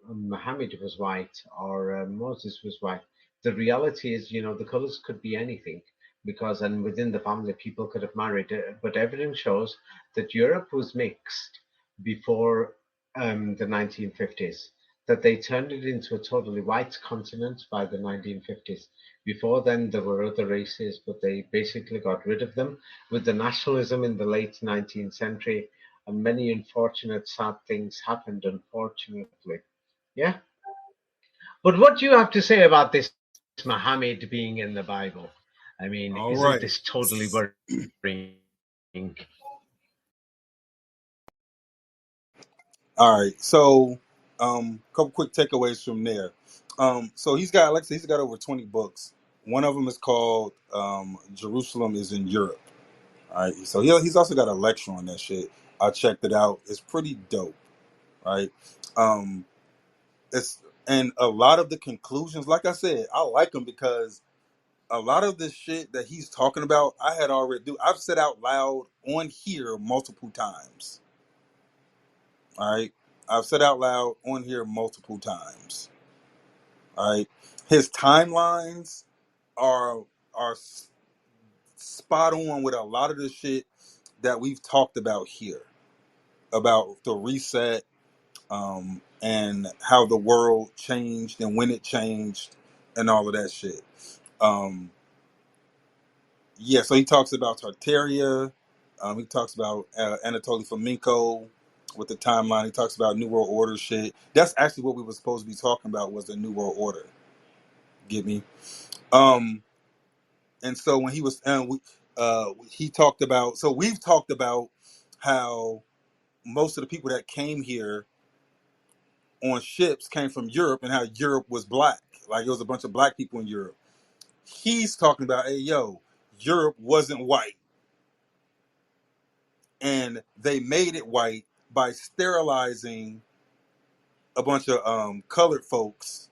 Muhammad was white, or Moses was white. The reality is, the colors could be anything, because and within the family, people could have married. But evidence shows that Europe was mixed before the 1950s, that they turned it into a totally white continent by the 1950s. Before then, there were other races, but they basically got rid of them with the nationalism in the late 19th century, and many unfortunate, sad things happened, unfortunately. Yeah? But what do you have to say about this Muhammad being in the Bible? I mean, All isn't right. this totally worrying? All right. So, couple quick takeaways from there. So he's got, like I said, he's got over 20 books. One of them is called Jerusalem is in Europe. All right. So he's also got a lecture on that shit. I checked it out. It's pretty dope. Right. Um, it's and a lot of the conclusions, like I said, I like them because a lot of the shit that he's talking about, I had already do. I've said out loud on here multiple times. All right. I've said out loud on here multiple times. All right. His timelines are are spot on with a lot of the shit that we've talked about here about the reset, and how the world changed and when it changed and all of that shit. Um, yeah, so he talks about Tartaria. He talks about Anatoly Fomenko with the timeline. He talks about New World Order shit. That's actually what we were supposed to be talking about, was the New World Order. Get me? Um, and so when he was, he talked about. So we've talked about how most of the people that came here on ships came from Europe, and how Europe was black. Like, it was a bunch of black people in Europe. He's talking about, hey, yo, Europe wasn't white, and they made it white by sterilizing a bunch of colored folks,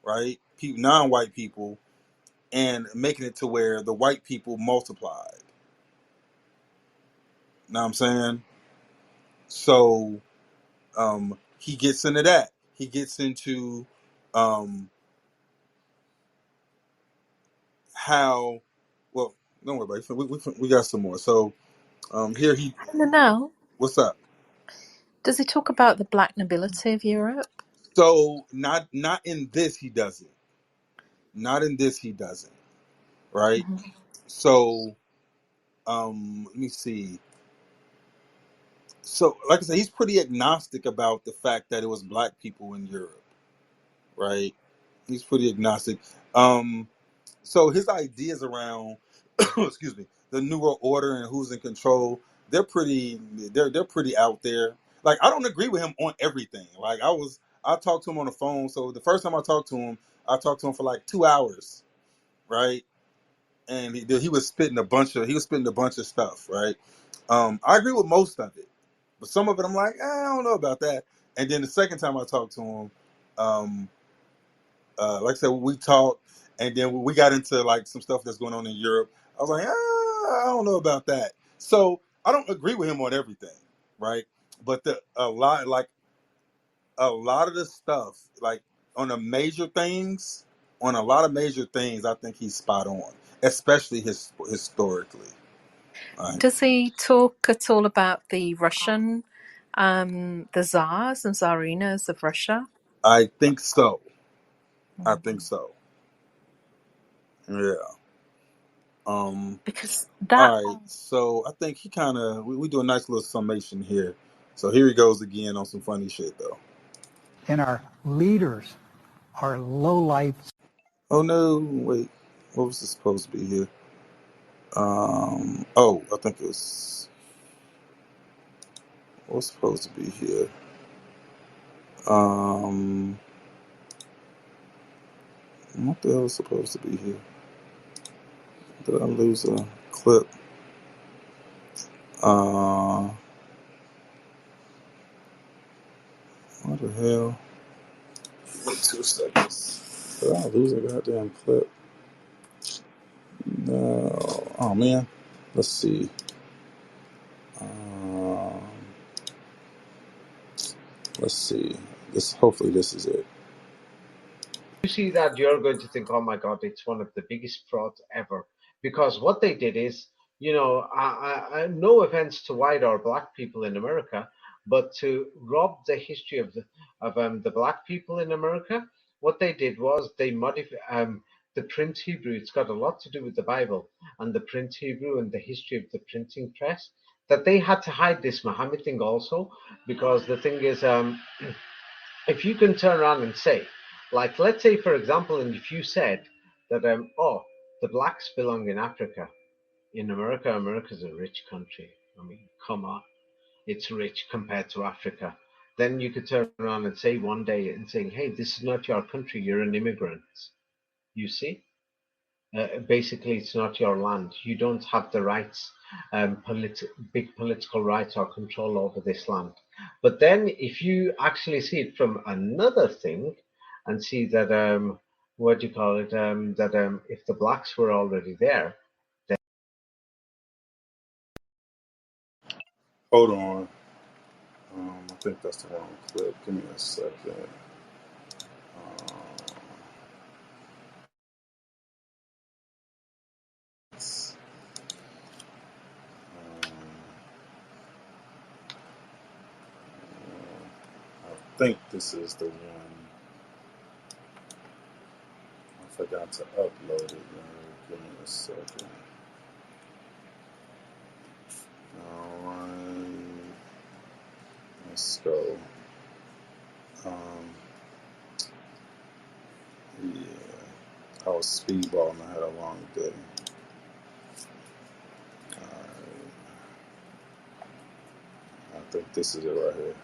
right? People, non-white people, and making it to where the white people multiplied. Know what I'm saying? So he gets into that. He gets into um, how. Well, don't worry about it. We got some more. So here he. No. What's up? Does he talk about the black nobility of Europe? So not in this he doesn't. Not in this he doesn't. Right. Hmm. So let me see. So like I said, he's pretty agnostic about the fact that it was black people in Europe. Right. He's pretty agnostic. So his ideas around excuse me, the New World Order and who's in control, they're pretty out there. Like, I don't agree with him on everything. Like, I talked to him on the phone. So the first time I talked to him for like 2 hours, right? And he was spitting a bunch of stuff, right? I agree with most of it, but some of it I'm like, I don't know about that. And then the second time I talked to him, um, like I said, we talked, and then we got into like some stuff that's going on in Europe. I was like, I don't know about that. So I don't agree with him on everything, right? But a lot of the stuff, like on the major things, on a lot of major things, I think he's spot on, especially historically. Right? Does he talk at all about the Russian, the czars and czarinas of Russia? I think so. I think so. Yeah. Because that, All right. So I think he kind of we do a nice little summation here. So here he goes again on some funny shit though. And our leaders are low life. Oh no! Wait, what was this supposed to be here? Oh, I think it was. What's supposed to be here? What the hell was supposed to be here? Did I lose a clip? What the hell? Wait 2 seconds. Did I lose a goddamn clip? No. Oh man. Let's see. Um, let's see. Hopefully this is it. You see that, you're going to think, oh my God, it's one of the biggest frauds ever. Because what they did is, no offense to white or black people in America, but to rob the history of the black people in America, what they did was they modified the print Hebrew. It's got a lot to do with the Bible and the print Hebrew and the history of the printing press. That they had to hide this Muhammad thing also, because the thing is, if you can turn around and say, like, let's say, for example, and if you said that, oh, the blacks belong in Africa, in America, America's a rich country. I mean, come on, it's rich compared to Africa. Then you could turn around and say one day and saying, hey, this is not your country, you're an immigrant. You see? Basically, it's not your land. You don't have the rights, big political rights or control over this land. But then, if you actually see it from another thing, and see that, what do you call it? That if the blacks were already there, Hold on. I think that's the wrong clip. Give me a second. I think this is the one. I forgot to upload it. Give me a second. All right. Let's go. Um, yeah. I was speedballing. I had a long day. Alright. I think this is it right here.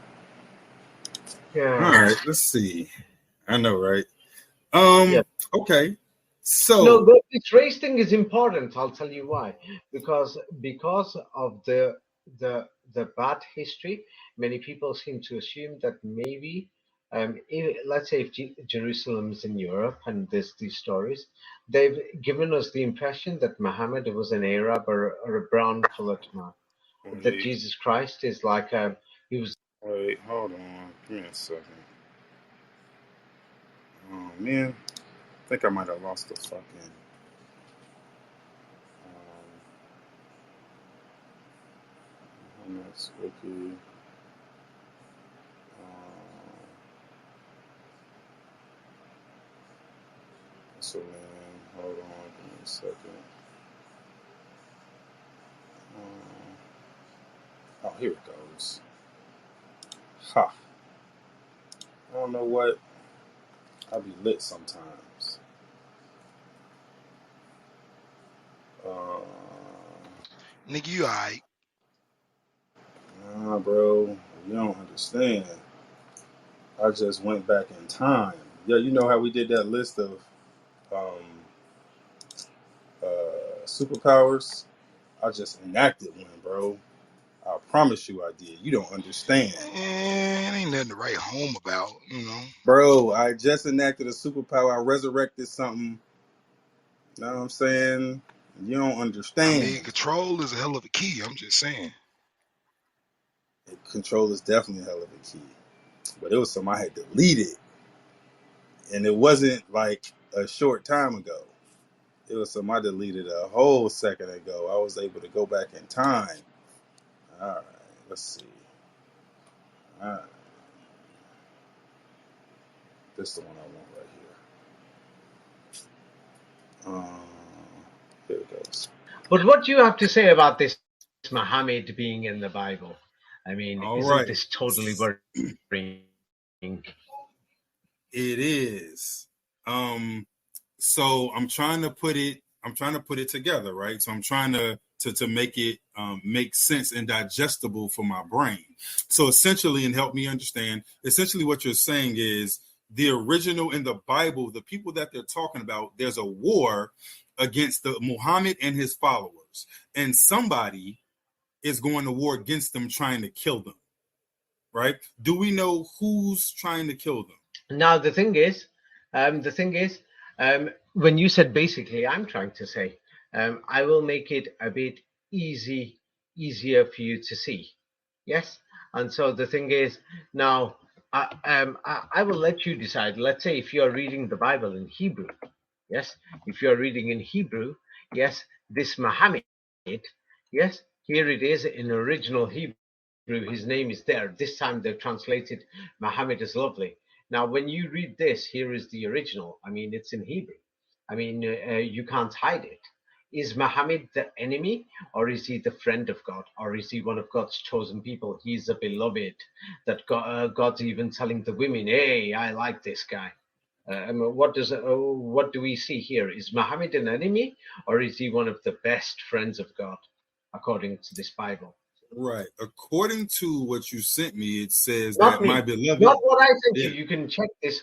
All yeah, right. Let's see. I know, right? yeah. Okay. No, So, but this race thing is important. I'll tell you why. Because of the bad history, many people seem to assume that maybe, let's say if Jerusalem is in Europe and there's these stories, they've given us the impression that Muhammad was an Arab or a brown-colored man. That wait, Jesus Christ is like he was. hold on. Give me a second. Oh man, I think I might have lost the fucking. Next wiki. So man, hold on. Give me a second. Oh, here it goes. Ha. I don't know what. I be lit sometimes. Uh, Nigga, you alright. nah, bro, you don't understand. I just went back in time. Yeah, you know how we did that list of um, superpowers? I just enacted one, bro. I promise you I did. You don't understand. And ain't nothing to write home about, you know. Bro, I just enacted a superpower. I resurrected something. You know what I'm saying? You don't I understand. mean, control is a hell of a key. I'm just saying. Control is definitely a hell of a key. But it was something I had deleted. And it wasn't like a short time ago. It was something I deleted a whole second ago. I was able to go back in time. All right, let's see. All right, this is the one I want right here. There it goes. But what do you have to say about this Muhammad being in the Bible? I mean, All isn't right. this totally worrying? It is. So I'm trying to put it together, right? So I'm trying to make it make sense and digestible for my brain. So essentially, and help me understand, essentially what you're saying is the original in the Bible, the people that they're talking about, there's a war against the Muhammad and his followers, and somebody is going to war against them, trying to kill them, right? Do we know who's trying to kill them? Now the thing is, when you said basically, I'm trying to say, I will make it a bit easier for you to see. Yes, and so the thing is now. I will let you decide. Let's say if you're reading the Bible in Hebrew, yes, if you're reading in Hebrew, yes, this Muhammad, yes, here it is in original Hebrew. His name is there. This time they've translated Muhammad as lovely. Now, when you read this, here is the original. I mean, it's in Hebrew. I mean, you can't hide it. Is Muhammad the enemy, or is he the friend of God, or is he one of God's chosen people? He's a beloved that God's even telling the women, "Hey, I like this guy." What do we see here? Is Muhammad an enemy, or is he one of the best friends of God, according to this Bible? Right. According to what you sent me, it says Not that my me, beloved. not what I sent you. Yeah. You can check this.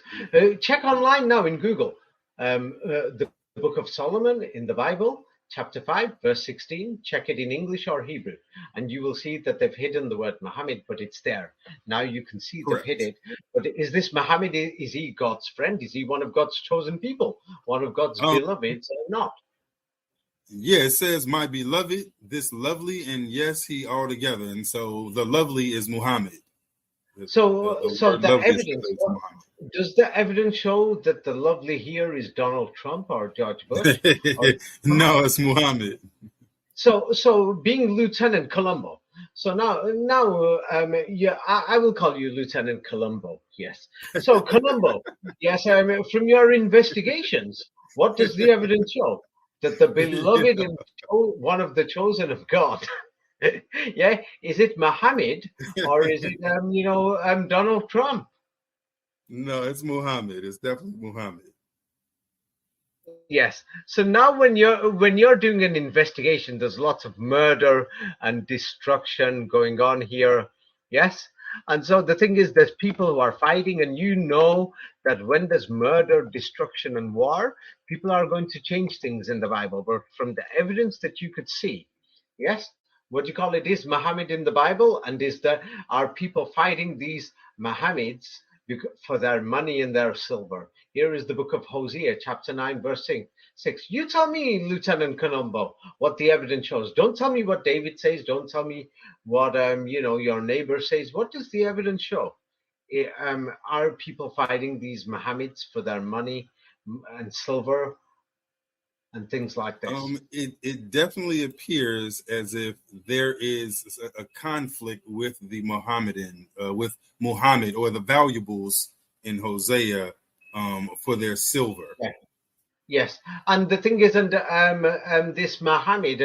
Check online now in Google. The Book of Solomon in the Bible, chapter 5, verse 16. Check it in English or Hebrew, and you will see that they've hidden the word Muhammad, but it's there. Now you can see they've hid Correct. it. But is this Muhammad, is he God's friend? Is he one of God's chosen people? One of God's Um. beloveds or not? Yeah. It says my beloved, this lovely, and yes, he all together. And so the lovely is Muhammad. The So word the lovely is evidence, related to Muhammad. does the evidence show that the lovely here is Donald Trump or George Bush? Or No, it's Muhammad. so being Lieutenant Colombo. So now, yeah, I will call you Lieutenant Colombo. Yes. So Colombo, yes, from your investigations, what does the evidence show? That the beloved and one of the chosen of God, yeah, is it Muhammad or is it Donald Trump? No, it's Muhammad. It's definitely Muhammad. Yes. So now when you're doing an investigation, there's lots of murder and destruction going on here. Yes. And so the thing is, there's people who are fighting, and you know that when there's murder, destruction, and war, people are going to change things in the Bible. But from the evidence that you could see, yes, what you call it is Muhammad in the Bible, and is that are people fighting these Muhammads for their money and their silver? Here is the book of Hosea, chapter 9, verse 6. You tell me, Lieutenant Colombo, what the evidence shows. Don't tell me what David says. Don't tell me what your neighbor says. What does the evidence show? Are people fighting these Mohammeds for their money and silver and things like this? It definitely appears as if there is a conflict with the Mohammedan, with Muhammad or the valuables in Hosea, for their silver. Yeah. Yes, and the thing is, and this Muhammad,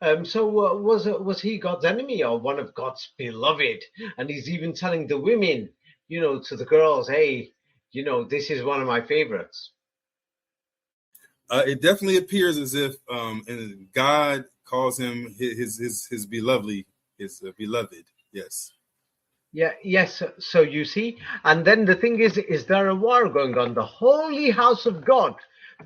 was he God's enemy or one of God's beloved? And he's even telling the women, to the girls, hey, this is one of my favorites. It definitely appears as if and God calls him his beloved, his beloved. Yes. Yeah, yes. So you see, and then the thing is there a war going on? The holy house of God.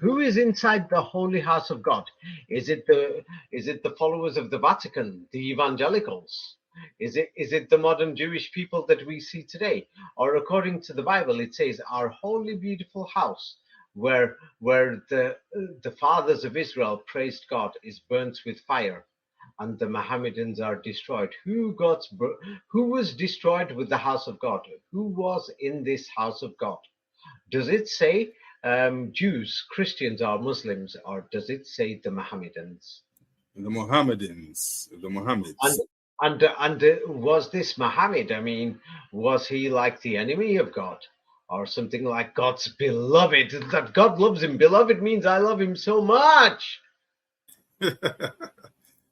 Who is inside the holy house of God? Is it the followers of the Vatican, the evangelicals? Is it the modern Jewish people that we see today? Or according to the Bible, it says our holy, beautiful house, where the fathers of Israel praised God, is burnt with fire, and the Mohammedans are destroyed. Who was destroyed with the house of God? Who was in this house of God? Does it say Jews, Christians, or Muslims, or does it say the Mohammedans? The Mohammedans, the Mohammeds. And was this Muhammad? I mean, was he like the enemy of God, or something like God's beloved. That God loves him. Beloved means I love him so much.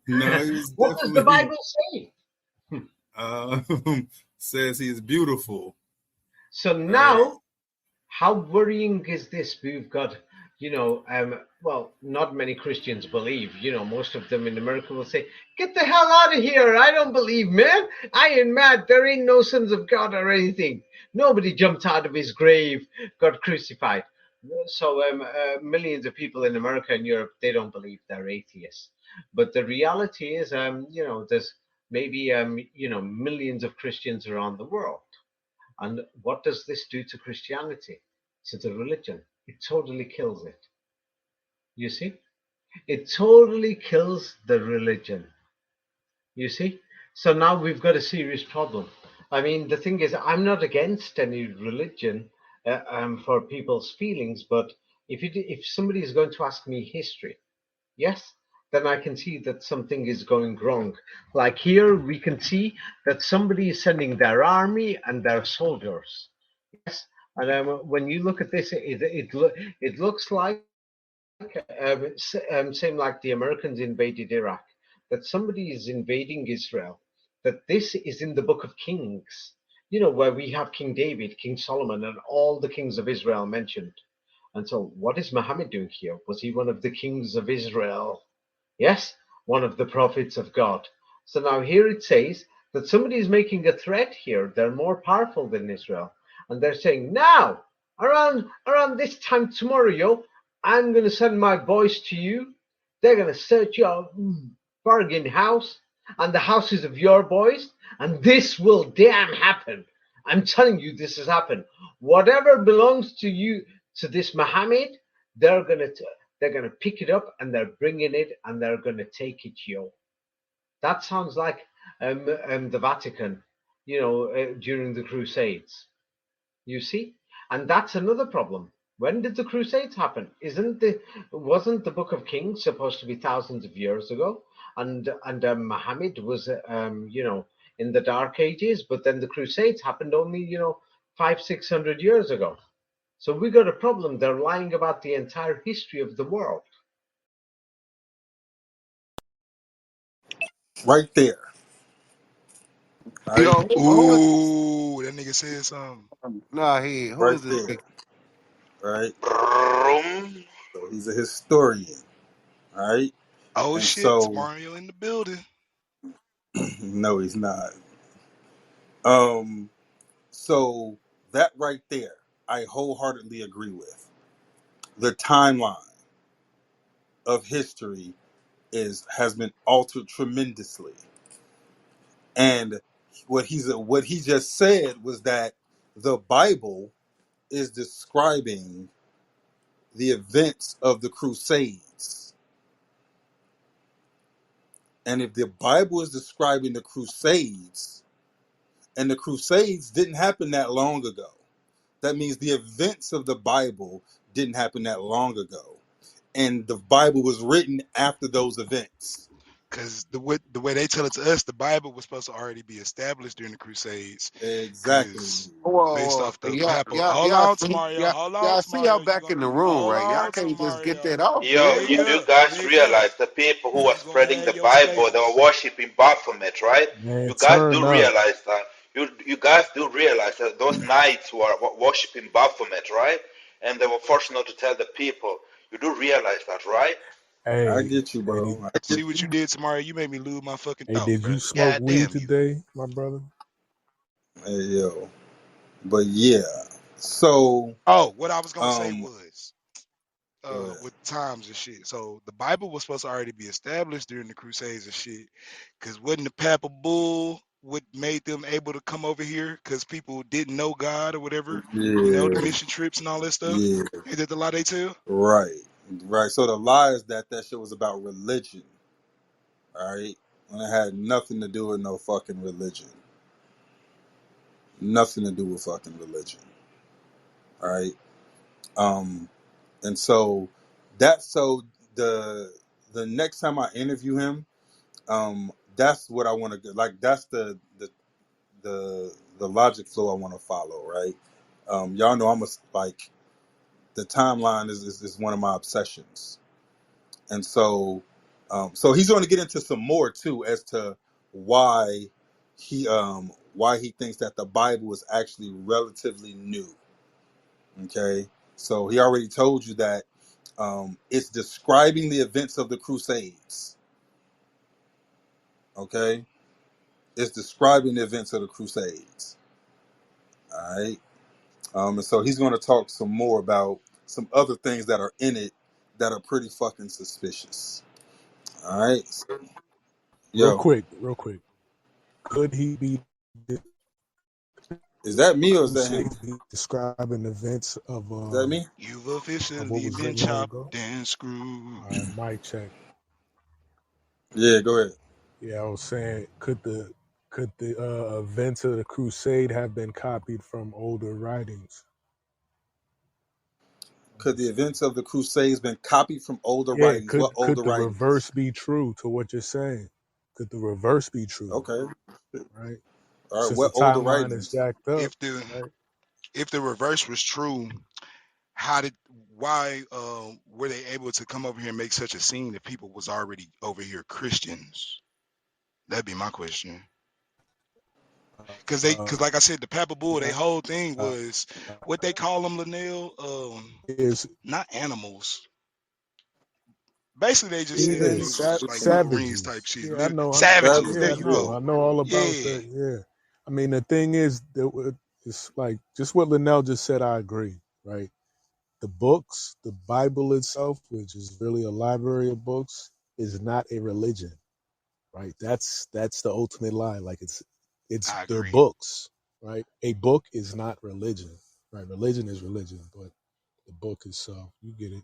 No, he was What does the definitely Bible say? says he is beautiful. So Right? now, how worrying is this? We've got, well, not many Christians believe. Most of them in America will say, "Get the hell out of here! I don't believe, man. I ain't mad. There ain't no sons of God or anything. Nobody jumped out of his grave, got crucified." So millions of people in America and Europe, they don't believe, they're atheists. But the reality is, there's maybe millions of Christians around the world. And what does this do to Christianity, to the religion? It totally kills it. You see? It totally kills the religion. You see? So now we've got a serious problem. I mean, the thing is, I'm not against any religion for people's feelings, but if somebody is going to ask me history, yes, then I can see that something is going wrong. Like here, we can see that somebody is sending their army and their soldiers. Yes, and when you look at this, it looks like same like the Americans invaded Iraq, that somebody is invading Israel. That this is in the Book of Kings. Where we have King David, King Solomon, and all the kings of Israel mentioned. And so, what is Muhammad doing here? Was he one of the kings of Israel? Yes, one of the prophets of God. So now here it says that somebody is making a threat here. They're more powerful than Israel. And they're saying, now, around this time tomorrow, I'm going to send my boys to you. They're going to search your bargain house and the houses of your boys. And this will damn happen. I'm telling you, this has happened. Whatever belongs to you, to this Muhammad, they're going to pick it up and they're bringing it and they're going to take it, That sounds like the Vatican, during the Crusades. You see, and that's another problem. When did the Crusades happen? Wasn't the Book of Kings supposed to be thousands of years ago? And Muhammad was, in the Dark Ages, but then the Crusades happened only, 500-600 years ago. So we got a problem. They're lying about the entire history of the world. Right there. Right? Yo, who is? Ooh, that nigga said something. Nah, he. Who Right is this? there. Right? Vroom. So he's a historian. Right? Oh And shit, so Mario in the building. no, he's not. Um, so that right there, I wholeheartedly agree with. The timeline of history has been altered tremendously. And what he just said was that the Bible is describing the events of the Crusades. And if the Bible is describing the Crusades, and the Crusades didn't happen that long ago, that means the events of the Bible didn't happen that long ago. And the Bible was written after those events. Cause the way they tell it to us, the Bible was supposed to already be established during the Crusades. Exactly. Cause based Whoa, off the yeah, papal, yeah, hold yeah. on, See, Tamario, yeah, hold yeah. on, I see y'all Tamario, back in the room, hold right? Y'all on, can't just get Tamario, that off, Yo, man. you nigga, guys nigga, realize the people who are you gonna spreading have the your Bible, they were space. worshiping Baphomet, right? Man, You guys turn do up. realize that. You guys do realize that those knights who are worshiping Baphomet, right? And they were forced not to tell the people. You do realize that, right? I Hey, get you, hey, bro. I get See what you you. did, Tamario? You made me lose my fucking hey, thought, did bro. you smoke God weed damn you. today, my brother? Hey, yo. But yeah. So, Oh, what I was gonna say um, was, go ahead. with times and shit. So the Bible was supposed to already be established during the Crusades and shit, because wasn't the Papal Bull what made them able to come over here? Because people didn't know God or whatever, the Yeah, mission trips and all that stuff. yeah, Ain't that the lie they tell? right, right. So the lie is that shit was about religion, all right? When it had nothing to do with no fucking religion, nothing to do with fucking religion, all right? Um, and so so the next time I interview him, that's what I want to get. Like that's the logic flow I want to follow, right? Y'all know like the timeline is one of my obsessions, and so he's going to get into some more too as to why he thinks that the Bible is actually relatively new. Okay, so he already told you that it's describing the events of the Crusades. Okay, it's describing the events of the Crusades. All right. And so he's going to talk some more about some other things that are in it that are pretty fucking suspicious. All right. So, Real yo, quick, real quick. Could he be is that me or is that him? Crusades be describing events Is that me? You've of what officially was been written long chopped ago? and screwed. All right, mic check. Yeah, go ahead. Yeah, I was saying, could the events of the Crusade have been copied from older writings? Could the events of the Crusades been copied from older Yeah, writings? could What could older the writings? reverse be true to what you're saying? Could the reverse be true? Okay. Right, All right. since the What older timeline is writings? jacked up. If the Right. if the reverse was true, how did why were they able to come over here and make such a scene if people was already over here Christians? That'd be my question. Because Uh, like I said, the Papa Bull, their whole thing uh, was what they call them, Linnell, is not animals. Basically, they just Yeah, said that yeah, niggas was like Wolverines type savages. shit. Yeah, I know. Savages. savages. There Yeah, I you know. go. Yeah. I know all about Yeah, that. Yeah, I mean the thing is that it's like just what Linnell just said. I agree. Right. The books, the Bible itself, which is really a library of books, is not a religion. Right. That's the ultimate lie. Like it's I their agree. books. Right. A book is not religion. Right. Religion is religion, but the book itself, you get it.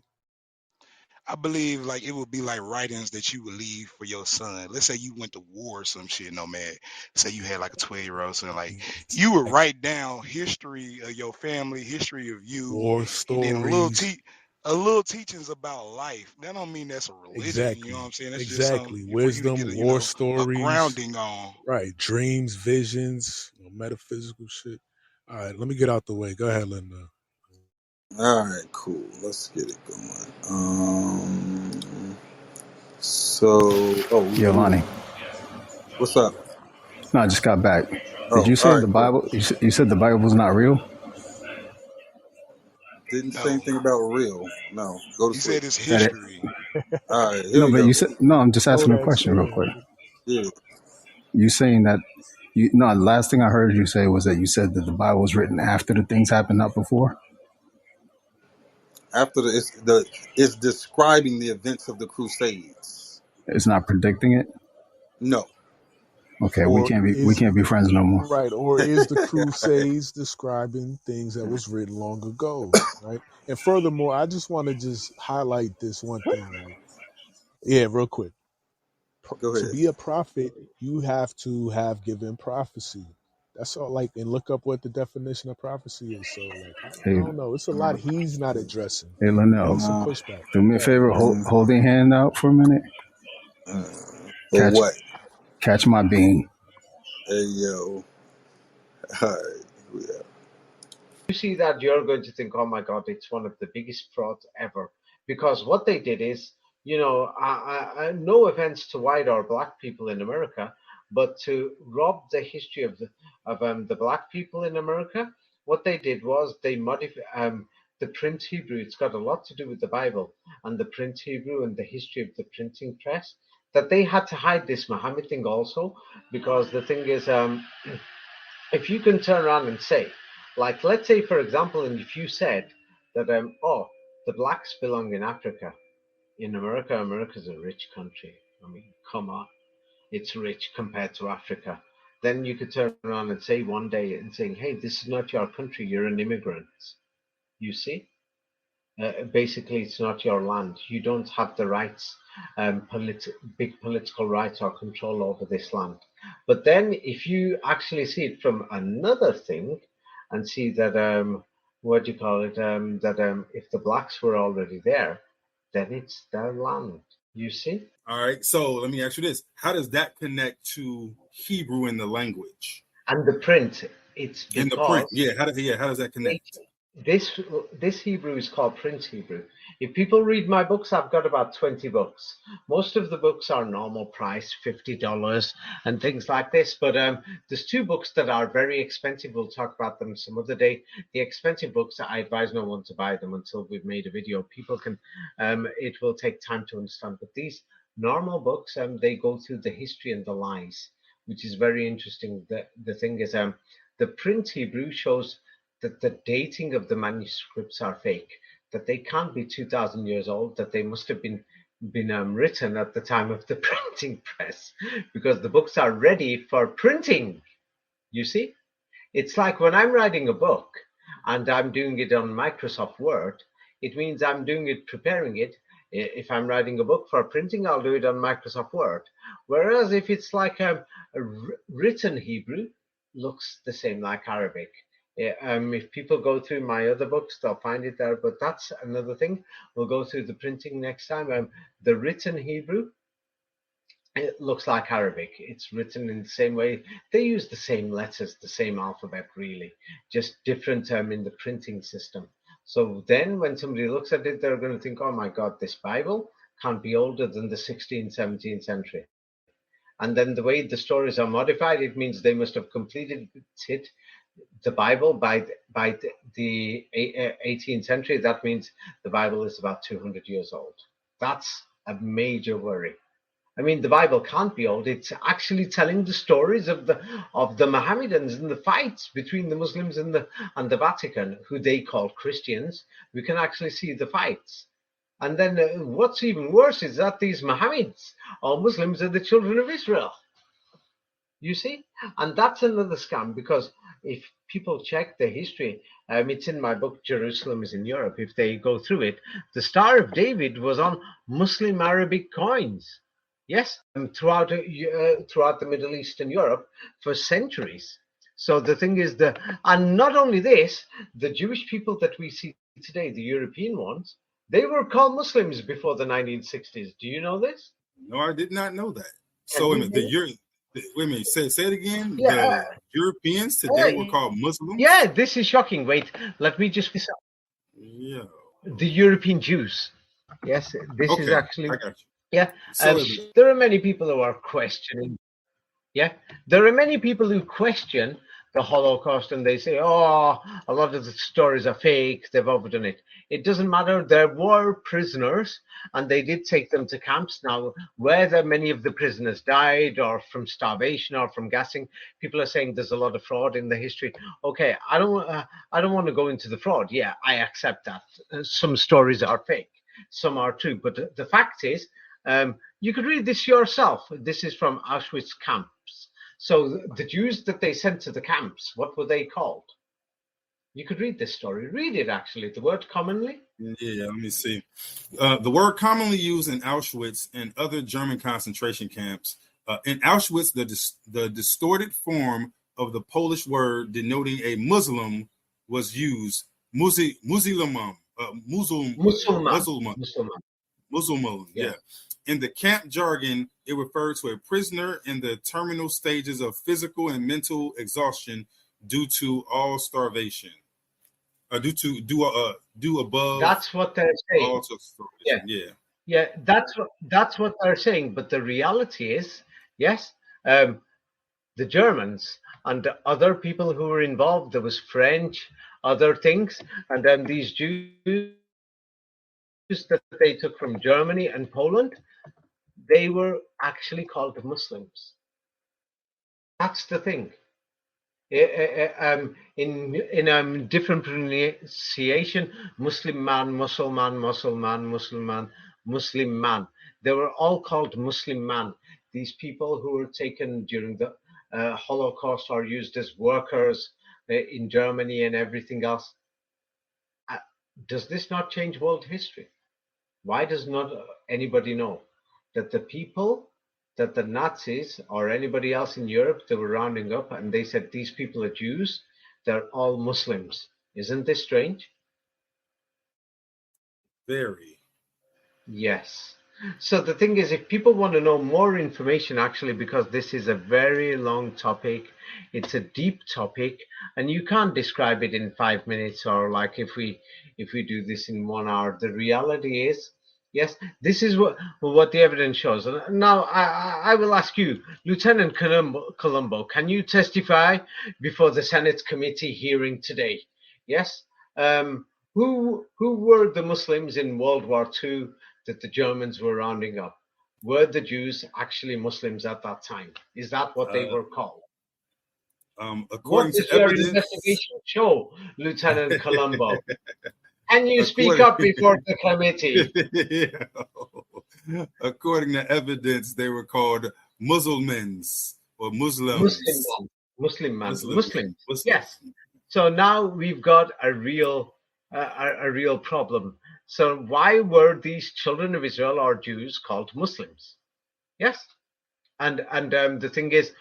I believe like it would be like writings that you would leave for your son. Let's say you went to war or some shit, no man. Say you had like a 12-year-old son, like you would write down history of your family, history of you, War and then stories. a little teachings about life. That don't mean that's a religion, you know what Exactly. I'm saying? That's just Exactly. something for you to get Wisdom, a war a stories, grounding on. right? Dreams, visions, metaphysical shit. All right, let me get out the way. Go ahead, Linda. All right. Cool. Let's get it going. So, Yo, Lonnie. what's up? No, I just got back. Did Oh, you all say right. the Cool. Bible? You said the Bible's not real? Didn't say No, anything about real. No. Go to he sleep. said it's That it? history. All right. Here No, we but go. you said no. I'm just Throw asking a that question shit real in. quick. Yeah. You saying that? No, the last thing I heard you say was that you said that the Bible was written after the things happened, not before. After it's describing the events of the Crusades. It's not predicting it. No. Okay, we Or can't be friends no more. right, or is the Crusades describing things that was written long ago, right? And furthermore, I just want to just highlight this one thing, right? Yeah, real quick. Go To ahead. be a prophet, you have to have given prophecy. That's all. Like, and look up what the definition of prophecy is. So, like, I Hey, don't know. It's a lot he's not addressing. hey, Give me Linnell, some Uh, pushback. do me a Go ahead. favor. Hold your hand out for a minute. uh, for Catch what? catch my bean. Hey yo. All right. Yeah. You see that, you're going to think, oh my God, it's one of the biggest frauds ever. Because what they did is, no offense to white or black people in America, but to rob the history of the black people in America, what they did was they modified the print Hebrew. It's got a lot to do with the Bible and the print Hebrew and the history of the printing press. That they had to hide this Muhammad thing also, because the thing is, if you can turn around and say, like, let's say, for example, and if you said that, the blacks belong in Africa, in America, America's a rich country. I mean, come on, it's rich compared to Africa. Then you could turn around and say one day and saying, hey, this is not your country, you're an immigrant. You see? Basically, it's not your land. You don't have the rights, big political rights or control over this land. But then, if you actually see it from another thing, and see that, what do you call it? That if the blacks were already there, then it's their land. You see? All right. So let me ask you this: how does that connect to Hebrew in the language? And the print. It's In the print, because yeah. How does that connect? this this Hebrew is called Prince Hebrew. If people read my books, I've got about 20 books. Most of the books are normal price, $50 and things like this. But there's two books that are very expensive. We'll talk about them some other day. The expensive books, I advise no one to buy them until we've made a video. People can, it will take time to understand. But these normal books, they go through the history and the lies, which is very interesting. The thing is, the Prince Hebrew shows that the dating of the manuscripts are fake, that they can't be 2,000 years old, that they must have been written at the time of the printing press, because the books are ready for printing. You see, it's like when I'm writing a book and I'm doing it on Microsoft Word, it means I'm doing it, preparing it. If I'm writing a book for printing, I'll do it on Microsoft Word. Whereas if it's like a written Hebrew, looks the same like Arabic. Yeah, if people go through my other books, they'll find it there. But that's another thing. We'll go through the printing next time. The written Hebrew, it looks like Arabic. It's written in the same way. They use the same letters, the same alphabet, really, just different in the printing system. So then when somebody looks at it, they're going to think, oh my God, this Bible can't be older than the 16th, 17th century. And then the way the stories are modified, it means they must have completed it, the Bible, by the 18th century. That means the Bible is about 200 years old. That's a major worry. I mean, the Bible can't be old. It's actually telling the stories of the Mohammedans and the fights between the Muslims and the Vatican, who they call Christians. We can actually see the fights. And then what's even worse is that these Mohammeds or Muslims are the children of Israel. You see? And that's another scam, because if people check the history, it's in my book, Jerusalem is in Europe. If they go through it, the Star of David was on Muslim Arabic coins. Yes, throughout the Middle East and Europe for centuries. So the thing is, and not only this, the Jewish people that we see today, the European ones, they were called Muslims before the 1960s. Do you know this? No, I did not know that. Can So wait a you minute, believe? wait a minute, say it again. Yeah, The Europeans today were called yeah. Muslims. This is shocking. Wait, let me just Yeah. the European Jews. Yes, this is Okay, actually, I got you. yeah. So There are many people who are questioning. Yeah, there are many people who question the Holocaust, and they say, "Oh, a lot of the stories are fake. They've overdone it." It doesn't matter. There were prisoners, and they did take them to camps. Now, whether many of the prisoners died, or from starvation, or from gassing, people are saying there's a lot of fraud in the history. Okay, I don't want to go into the fraud. Yeah, I accept that. Some stories are fake, some are true, but the fact is, you could read this yourself. This is from Auschwitz camps. So the Jews that they sent to the camps, what were they called? You could read this story. Read it, actually. The word commonly. yeah, let me see. The word commonly used in Auschwitz and other German concentration camps. In Auschwitz, the distorted form of the Polish word denoting a Muslim was used. Muslimum, Musulman. Muslim, Musulman. Muslim, Yeah. yeah. In the camp jargon, it referred to a prisoner in the terminal stages of physical and mental exhaustion due to all starvation. Do above That's what they're saying. all to Yeah. starvation. Yeah. Yeah. That's what they're saying. But the reality is, yes, the Germans and the other people who were involved, there was French, other things, and then these Jews that they took from Germany and Poland, they were actually called Muslims. That's the thing. In different pronunciation, Muslim man, Mussulman, Mussulman, Musliman, Muslim man. They were all called Muslim man. These people who were taken during the Holocaust are used as workers in Germany and everything else. Does this not change world history? Why does not anybody know that the people that the Nazis or anybody else in Europe they were rounding up and they said these people are Jews, they're all Muslims? Isn't this strange? Very. Yes. So the thing is, if people want to know more information, actually, because this is a very long topic, it's a deep topic, and you can't describe it in 5 minutes, or like if we do this in 1 hour. The reality is, yes, this is what the evidence shows. And now I will ask you, Lieutenant Colombo, can you testify before the Senate committee hearing today? Yes. Who were the Muslims in World War II that the Germans were rounding up? Were the Jews actually Muslims at that time? Is that what they Uh, were called? What according to does your evidence, investigation show, Lieutenant Colombo? Can you speak according up before the committee? according to evidence, they were called Muslimans or Muslim Muslims. man, Muslim man, Muslim, Muslims. Muslims. Yes. So now we've got a real problem. So why were these children of Israel or Jews called Muslims? Yes. And the thing is,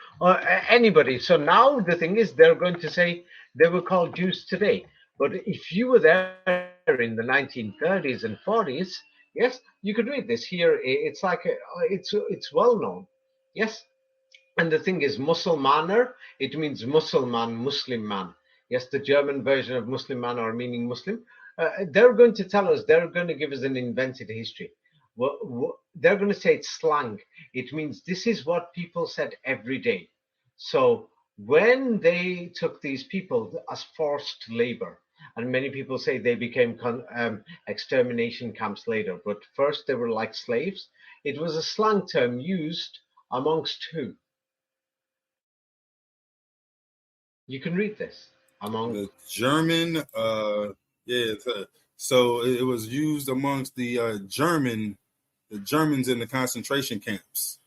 anybody. So now the thing is, they're going to say they were called Jews today. But if you were there in the 1930s and 40s, yes, you could read this here. It's like it's well known. Yes, and the thing is, Musulmaner, it means Musulman, Muslim man. Yes, the German version of Muslim man or meaning Muslim. They're going to tell us, they're going to give us an invented history. They're going to say it's slang. It means this is what people said every day. So when they took these people as forced labor, and many people say they became extermination camps later, but first they were like slaves. It was a slang term used amongst who? You can read this among The German, yeah. So it was used amongst the Germans in the concentration camps.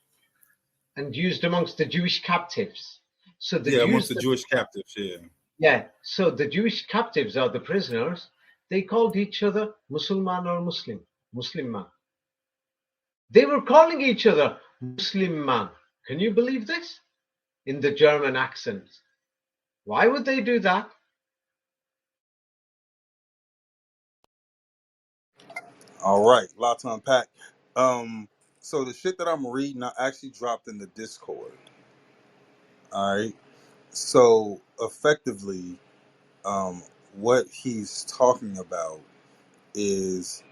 and used amongst the Jewish captives. So the Yeah, amongst Jews, the Jewish captives. Yeah. yeah. So the Jewish captives are the prisoners. They called each other Musulman or Muslim, Muslim man. They were calling each other Muslim man. Can you believe this? In the German accent. Why would they do that? All right, lot to unpack. So the shit that I'm reading, I actually dropped in the Discord. All right. So effectively, what he's talking about is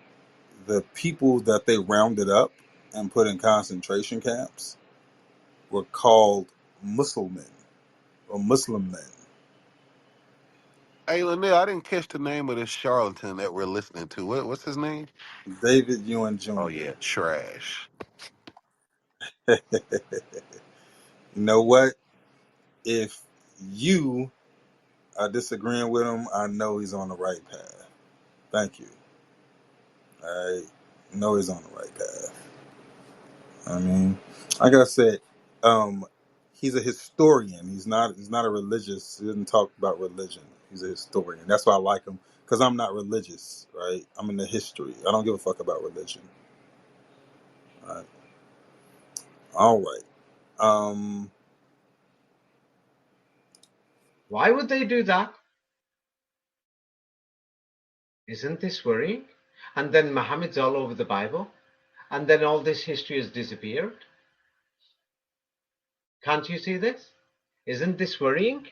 the people that they rounded up and put in concentration camps were called Muslimin or Muslim men. Hey, Lynell, I didn't catch the name of this charlatan that we're listening to. What's his name? David Ewing Oh Jr. yeah, trash. You know what? If you are disagreeing with him, I know he's on the right path. Thank you. All right. I know he's on the right path. I mean, like I said, he's a historian. He's not a religious. He doesn't talk about religion. He's a historian. That's why I like him, because I'm not religious, right? I'm into history. I don't give a fuck about religion. All right. All right. Why would they do that? Isn't this worrying? And then Muhammad's all over the Bible, and then all this history has disappeared. Can't you see this? Isn't this worrying?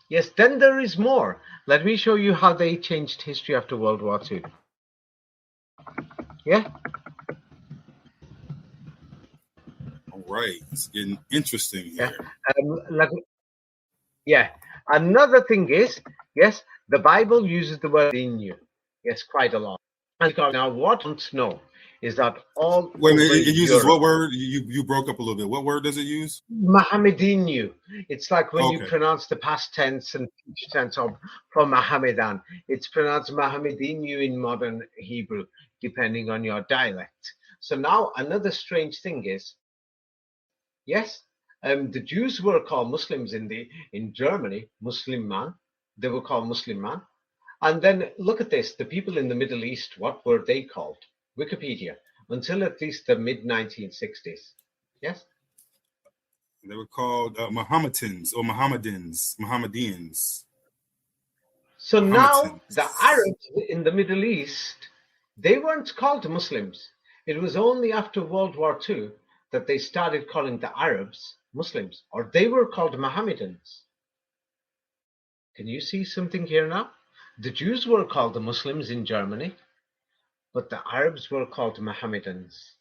Yes, then there is more. Let me show you how they changed history after World War II. Yeah? All right. It's getting interesting Yeah. here. Let me, yeah. Another thing is, yes, the Bible uses the word in you. Yes, quite a lot. And now what I want to know is that all Wait a minute. over It uses Europe, what word? You broke up a little bit. What word does it use? Mohammedinu. It's like when you Okay. pronounce the past tense and future tense of from Mohammedan. It's pronounced Mohammedinu in modern Hebrew, depending on your dialect. So now another strange thing is, yes, the Jews were called Muslims in Germany, Muslim man. They were called Muslim man. And then look at this: the people in the Middle East, what were they called? Wikipedia, until at least the mid 1960s. Yes. They were called Mohammedans or Mohammedans. So now the Mohammedans. Arabs in the Middle East, they weren't called Muslims. It was only after World War II that they started calling the Arabs Muslims, or they were called Mohammedans. Can you see something here now? The Jews were called the Muslims in Germany, but the Arabs were called Mohammedans.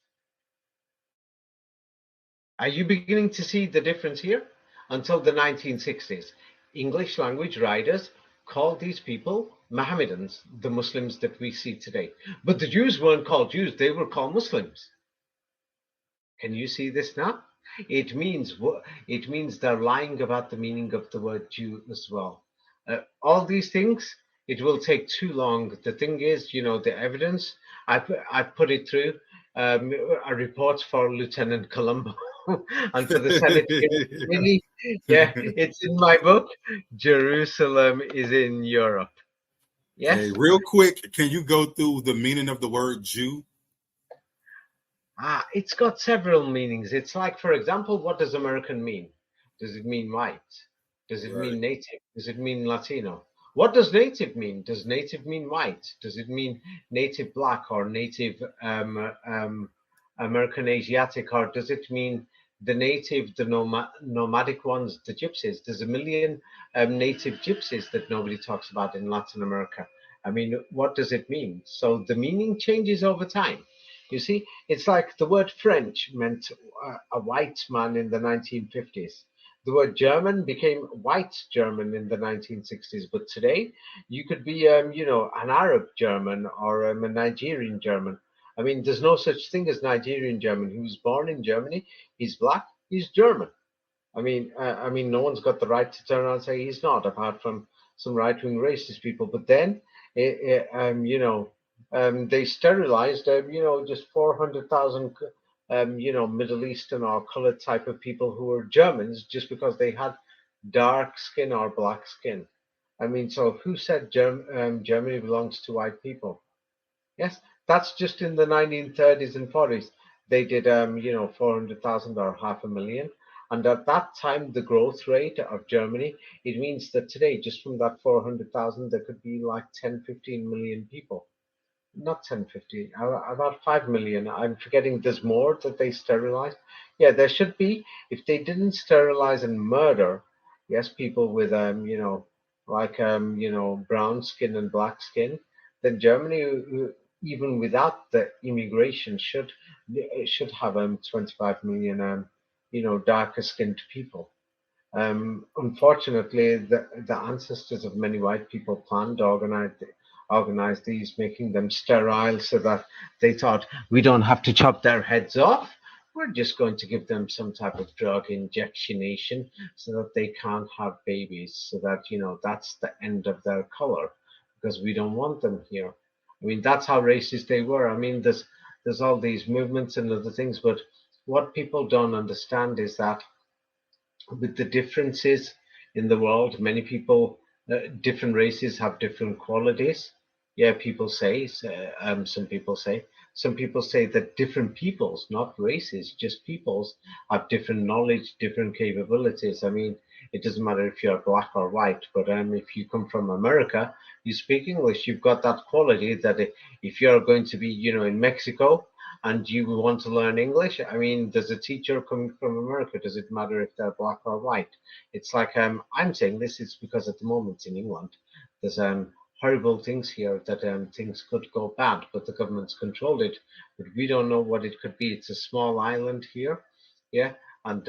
Are you beginning to see the difference here? Until the 1960s, English language writers called these people Mohammedans, the Muslims that we see today. But the Jews weren't called Jews, they were called Muslims. Can you see this now? It means they're lying about the meaning of the word Jew as well. All these things, it will take too long. The thing is, the evidence, I put it through a report for Lieutenant Colombo and for the Senate. Really, yeah, it's in my book. Jerusalem is in Europe. Yes. Hey, real quick, can you go through the meaning of the word Jew? It's got several meanings. It's like, for example, what does American mean? Does it mean white? Does it Right. mean native? Does it mean Latino? What does native mean? Does native mean white? Does it mean native black or native American Asiatic? Or does it mean the native, the nomadic ones, the gypsies? There's a million native gypsies that nobody talks about in Latin America. I mean, what does it mean? So the meaning changes over time. You see, it's like the word French meant a white man in the 1950s. The word German became white German in the 1960s. But today, you could be, an Arab German or a Nigerian German. I mean, there's no such thing as Nigerian German. He was born in Germany. He's black. He's German. I mean, no one's got the right to turn around and say he's not, apart from some right-wing racist people. But then, they sterilized, just 400,000, Middle Eastern or colored type of people who were Germans just because they had dark skin or black skin. I mean, so who said Germany belongs to white people? Yes, that's just in the 1930s and 40s. They did, 400,000 or 500,000. And at that time, the growth rate of Germany, it means that today, just from that 400,000, there could be like 10, 15 million people. Not 10, 15, about 5 million. I'm forgetting there's more that they sterilize. Yeah, there should be. If they didn't sterilize and murder, yes, people with, brown skin and black skin, then Germany, even without the immigration, should have 25 million, darker skinned people. Unfortunately, the ancestors of many white people planned, organized these, making them sterile so that they thought we don't have to chop their heads off. We're just going to give them some type of drug injectionation so that they can't have babies, so that, that's the end of their color because we don't want them here. I mean, that's how racist they were. I mean, there's all these movements and other things, but what people don't understand is that with the differences in the world, many people, different races have different qualities. Yeah, some people say that different peoples, not races, just peoples, have different knowledge, different capabilities. I mean, it doesn't matter if you're black or white, but if you come from America, you speak English, you've got that quality that if you're going to be, in Mexico, and you want to learn English, I mean, there's a teacher coming from America. Does it matter if they're black or white? It's like I'm saying this is because at the moment in England, there's horrible things here that things could go bad, but the government's controlled it. But we don't know what it could be. It's a small island here, yeah, and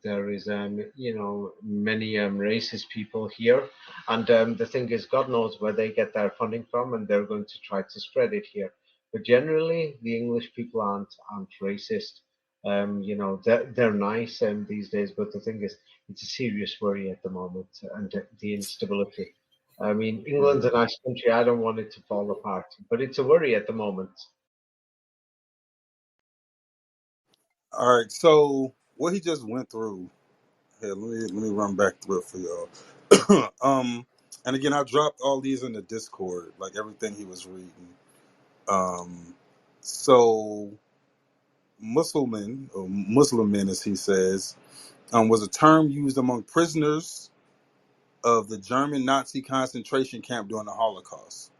there is many racist people here, and the thing is, God knows where they get their funding from, and they're going to try to spread it here. But generally, the English people aren't racist. They're nice these days, but the thing is, it's a serious worry at the moment, and the instability. I mean, England's a nice country. I don't want it to fall apart, but it's a worry at the moment. All right. So what he just went through. Here, let me run back through it for y'all. And again, I dropped all these in the Discord, like everything he was reading. So Muslimin, as he says, was a term used among prisoners of the German Nazi concentration camp during the Holocaust.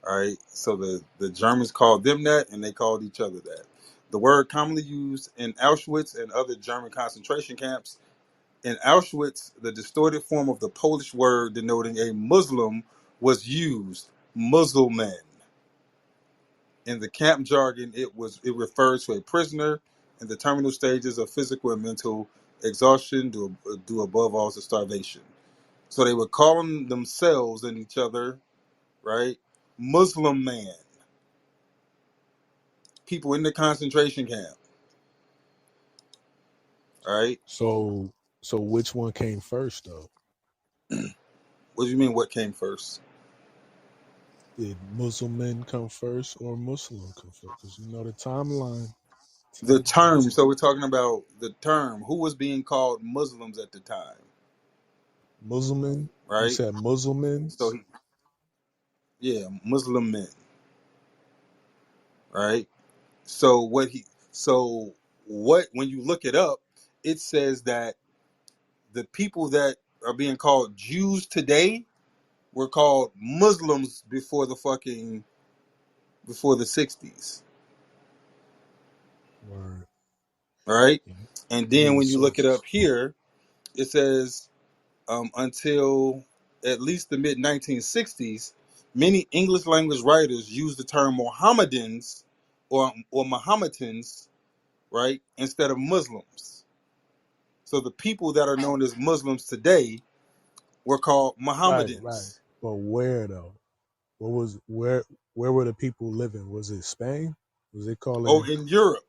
All right. So the Germans called them that, and they called each other that. The word commonly used in Auschwitz and other German concentration camps. In Auschwitz, the distorted form of the Polish word denoting a Muslim was used, Musulman. In the camp jargon, it refers to a prisoner in the terminal stages of physical and mental exhaustion due above all to starvation. So they were calling themselves and each other, right? Muslim man, people in the concentration camp, right? So which one came first though? What do you mean? What came first? Did Muslim men come first or Muslim come first? Because you know the timeline The tells you term. it's So we're talking about the term. Who was being called Muslims at the time, Muslim. You right? said So Muslimans. yeah, Muslim men, right? So what when you look it up, it says that the people that are being called Jews today were called Muslims before the 60s, Word. right? Yeah. And Give then me when you look it up sources. here, it says until at least the mid 1960s, many English language writers used the term Mohammedans or Mohammedans, right, instead of Muslims. So the people that are known as Muslims today were called Right, right. Mohammedans. But where though? What was where were the people living? Was it Spain? Was it Oh, calling in Europe,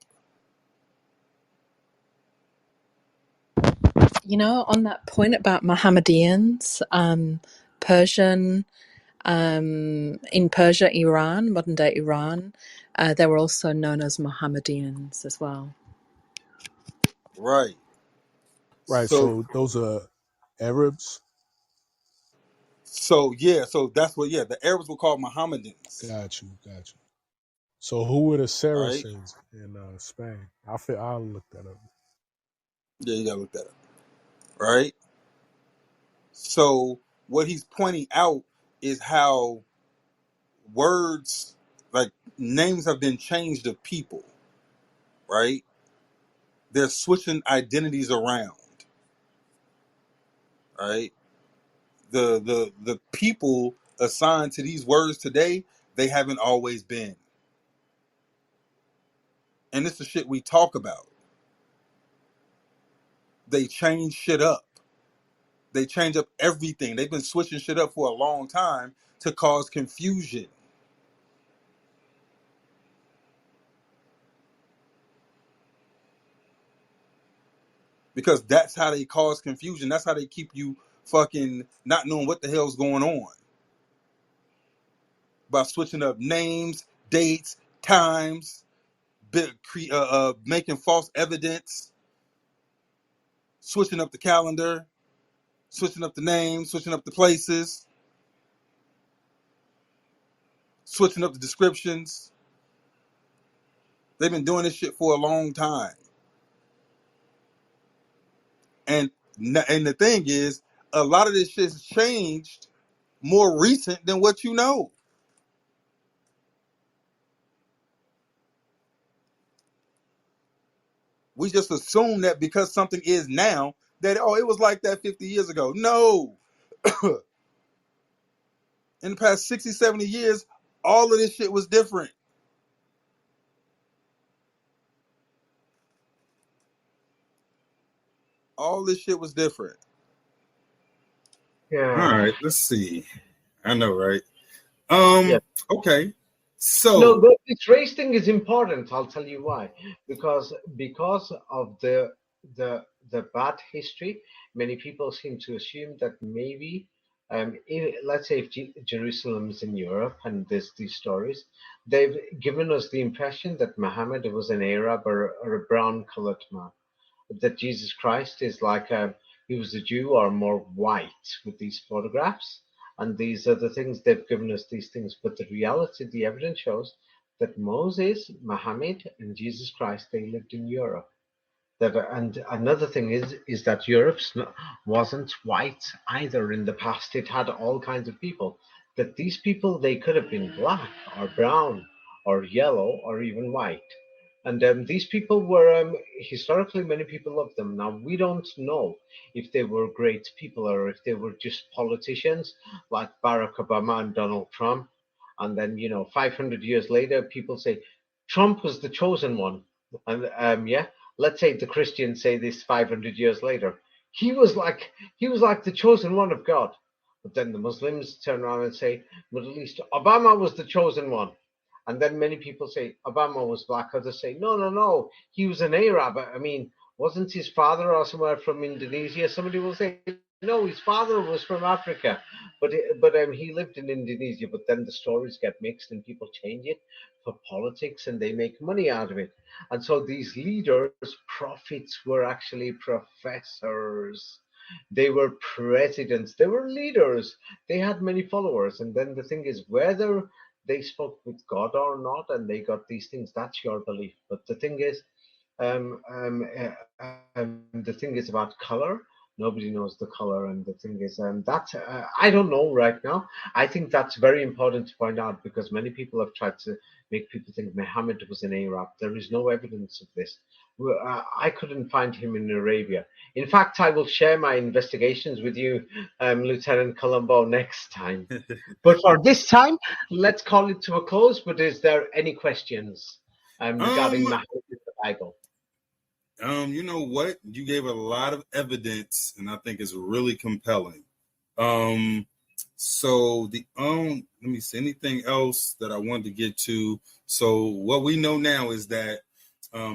You know, on that point about Mohammedans, Persian, in Persia, Iran, modern day Iran, they were also known as Mohammedans as well. right? right, So, so those are Arabs? so yeah, so that's what. Yeah, the Arabs were called Mohammedans, Got you, got you. So who were the right? Saracens in Spain? I'll look that up. Yeah, you gotta look that up, right? So what he's pointing out is how words like names have been changed of people, right? They're switching identities around, right? The people assigned to these words today, they haven't always been. And it's the shit we talk about. They change shit up. They change up everything. They've been switching shit up for a long time to cause confusion. Because that's how they cause confusion. That's how they keep you fucking not knowing what the hell's going on. By switching up names, dates, times, making false evidence, switching up the calendar, switching up the names, switching up the places, switching up the descriptions. They've been doing this shit for a long time. And the thing is, a lot of this shit's changed more recent than what you know. We just assume that because something is now, that, oh, it was like that 50 years ago. No. In the past 60, 70 years, all of this shit was different. All this shit was different. All Yeah. right, let's see. I know, right? Yeah. Okay. No, So, this race thing is important. I'll tell you why. Because of the bad history, many people seem to assume that maybe, let's say if Jerusalem is in Europe and there's these stories, they've given us the impression that Muhammad was an Arab or a brown-colored man, that Jesus Christ is like he was a Jew or more white with these photographs. And these are the things they've given us these things. But the reality, the evidence shows that Moses, Muhammad, and Jesus Christ, they lived in Europe. That, and another thing is that Europe wasn't white either in the past. It had all kinds of people. that these people, they could have been black or brown or yellow or even white. And these people were, historically, many people loved them. Now, we don't know if they were great people or if they were just politicians like Barack Obama and Donald Trump. And then, 500 years later, people say Trump was the chosen one. And yeah, let's say the Christians say this 500 years later. He was like the chosen one of God. But then the Muslims turn around and say, but at least Obama was the chosen one. And then many people say Obama was black. Others say, no, no, no, he was an Arab. I mean, wasn't his father or somewhere from Indonesia? Somebody will say, no, his father was from Africa, but he lived in Indonesia. But then the stories get mixed and people change it for politics and they make money out of it. And so these leaders, prophets, were actually professors. They were presidents. They were leaders. They had many followers. And then the thing is, whether they spoke with God or not, and they got these things, that's your belief. But the thing is, the thing is about color. Nobody knows the color, and the thing is, that I don't know right now. I think that's very important to point out because many people have tried to make people think Muhammad was an Arab. There is no evidence of this. I couldn't find him in Arabia. In fact, I will share my investigations with you, Lieutenant Colombo, next time. But for this time, let's call it to a close. But is there any questions regarding Muhammad in the Bible? You know what? You gave a lot of evidence, and I think it's really compelling. So let me see anything else that I wanted to get to. So what we know now is that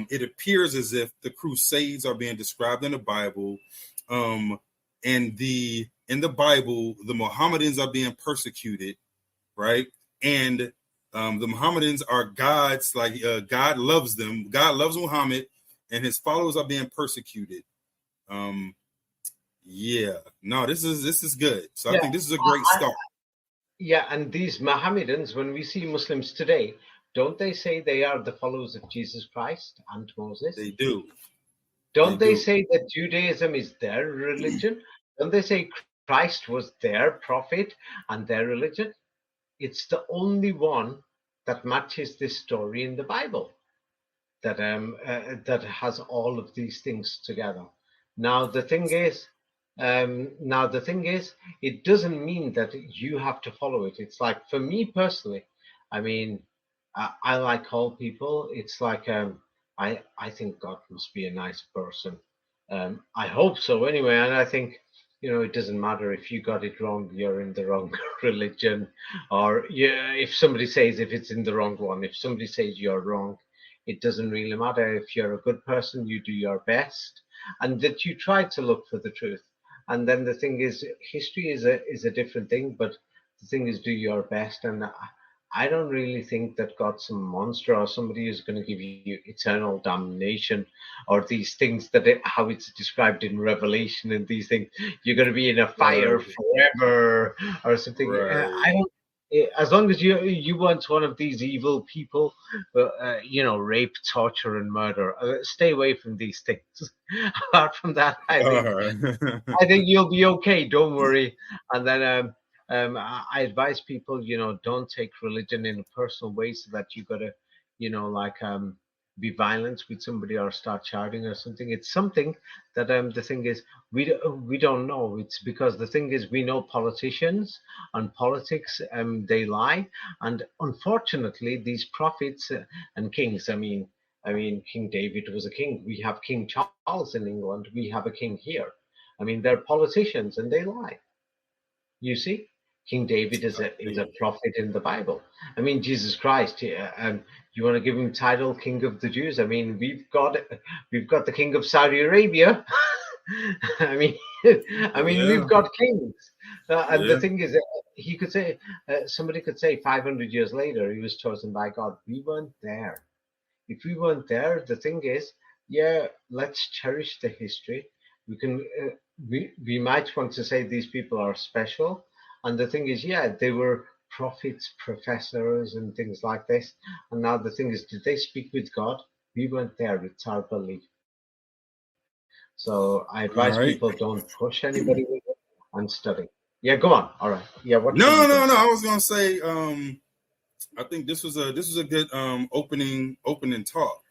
it appears as if the Crusades are being described in the Bible, and in the Bible, the Mohammedans are being persecuted, right? And the Mohammedans are gods, like God loves them. God loves Muhammad, and his followers are being persecuted. Yeah, no, this is good. So I Yeah, think this is a great start. yeah, and these Mohammedans, when we see Muslims today, don't they say they are the followers of Jesus Christ and Moses? They do. Don't they say that Judaism is their religion? Don't they say Christ was their prophet and their religion? It's the only one that matches this story in the Bible that has all of these things together. Now the thing is, it doesn't mean that you have to follow it. It's like for me personally, I mean, I like all people. It's like I think God must be a nice person. I hope so anyway, and I think it doesn't matter if you got it wrong, you're in the wrong religion, or yeah, if somebody says if it's in the wrong one, if somebody says you're wrong, it doesn't really matter. If you're a good person, you do your best, and that you try to look for the truth. And then the thing is, history is a different thing, but the thing is, do your best. And I don't really think that God's some monster or somebody who's going to give you eternal damnation or these things how it's described in Revelation and these things. You're going to be in a fire forever or something. I don't. As long as you weren't one of these evil people, rape, torture, and murder, stay away from these things. Apart from that, I think you'll be okay. Don't worry. And then I advise people, don't take religion in a personal way, so that you gotta, be violent with somebody or start shouting or something. It's something that the thing is we don't know. It's because the thing is we know politicians and politics they lie, and unfortunately these prophets and kings. I mean, King David was a king. We have King Charles in England. We have a king here. I mean, they're politicians and they lie. You see, King David is a prophet in the Bible. I mean, Jesus Christ. You want to give him title King of the Jews? I mean, we've got the King of Saudi Arabia. I mean, we've got kings, and the thing is, he could say somebody could say 500 years later he was chosen by God. We weren't there. If we weren't there, the thing is, yeah, let's cherish the history. We can, we might want to say these people are special, and the thing is, yeah, they were prophets, professors, and things like this. And now the thing is, did they speak with God? We weren't there. It's our belief. So I advise people don't push anybody with it and study. Yeah, go on. All right. Yeah, what were No, you going no, to no. say? I was gonna say, I think this was a good opening talk,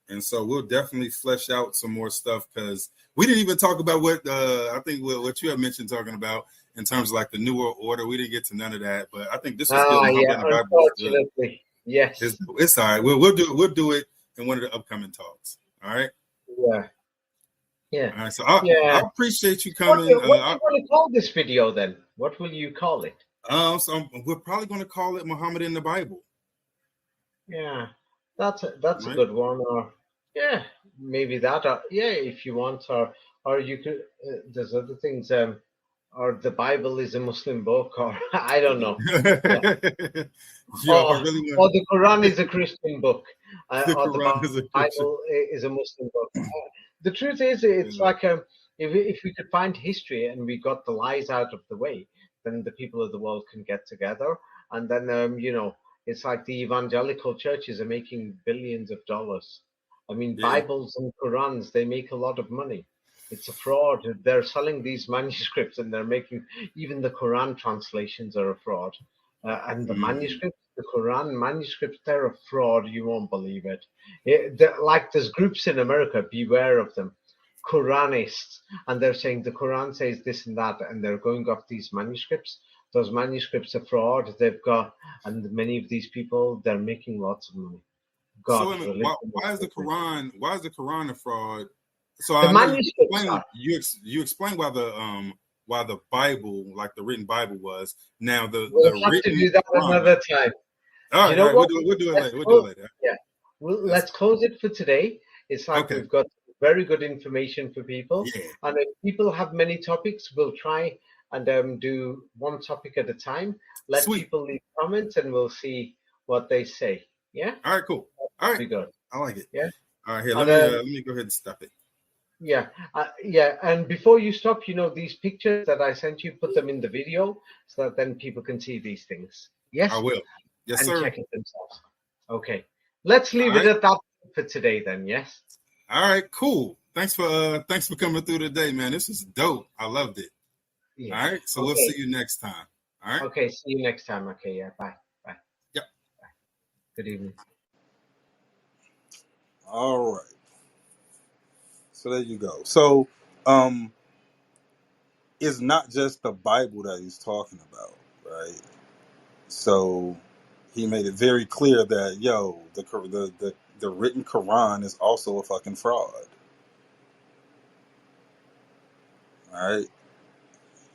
and so we'll definitely flesh out some more stuff because we didn't even talk about what I think what you had mentioned talking about in terms of like the newer order. We didn't get to none of that, but I think this was good. Ah, Muhammad yeah, in the Bible was good. unfortunately. Yes. It's all right. We'll do it in one of the upcoming talks. All right. Yeah. Yeah. All right. So I Yeah. appreciate you What coming. what do you want to call this video then? What will you call it? We're probably going to call it Muhammad in the Bible. Yeah. That's a Right. good one. Or yeah, maybe that. Or, yeah, if you want, or you could. There's other things. Or the Bible is a Muslim book, or I don't know. Yeah. Yo, if I really want Or the Quran is a Christian book, the or the Quran is a Christian. Bible is a Muslim book. The truth is, Yeah. it's like if we could find history and we got the lies out of the way, then the people of the world can get together, and then it's like the evangelical churches are making billions of dollars. I mean, Yeah. Bibles and Qurans, they make a lot of money. It's a fraud. They're selling these manuscripts and they're making even the Quran translations are a fraud. And the Mm. manuscripts, the Quran manuscripts, they're a fraud. You won't believe it. Like there's groups in America, beware of them, Quranists, and they're saying the Quran says this and that, and they're going off these manuscripts. Those manuscripts are fraud. They've got, and many of these people, they're making lots of money. So God, religion is why is the business. Quran a fraud? So The I know manuscripts are. you explained why the Bible, like the written Bible, was now We'll the have to written do that Quran. another time. All You right, know what? we'll do it Let's later. We'll do it close. later. Yeah, well, That's let's close it for today. It's like okay. we've got very good information for people, Yeah, and if people have many topics, we'll try and do one topic at a time. Let sweet. people leave comments, and we'll see what they say. Yeah, All right, cool. All right, be good. I like it. Yeah, All right, here and let me go ahead and stop it. yeah. And before you stop, these pictures that I sent you, put them in the video so that then people can see these things. I Yes, will. Yes, and sir. check it themselves. Okay. Let's All leave it right. at that for today then, yes? All right, cool. Thanks for coming through today, man. This is dope. I loved it. All Yeah. right, so we'll Okay. see you next time. All right. Okay. See you next time. Okay. Yeah. Bye. Bye. Yep. Bye. Good evening. All right. So there you go. So um it's not just the Bible that he's talking about, right? So he made it very clear that the written Quran is also a fucking fraud. All right.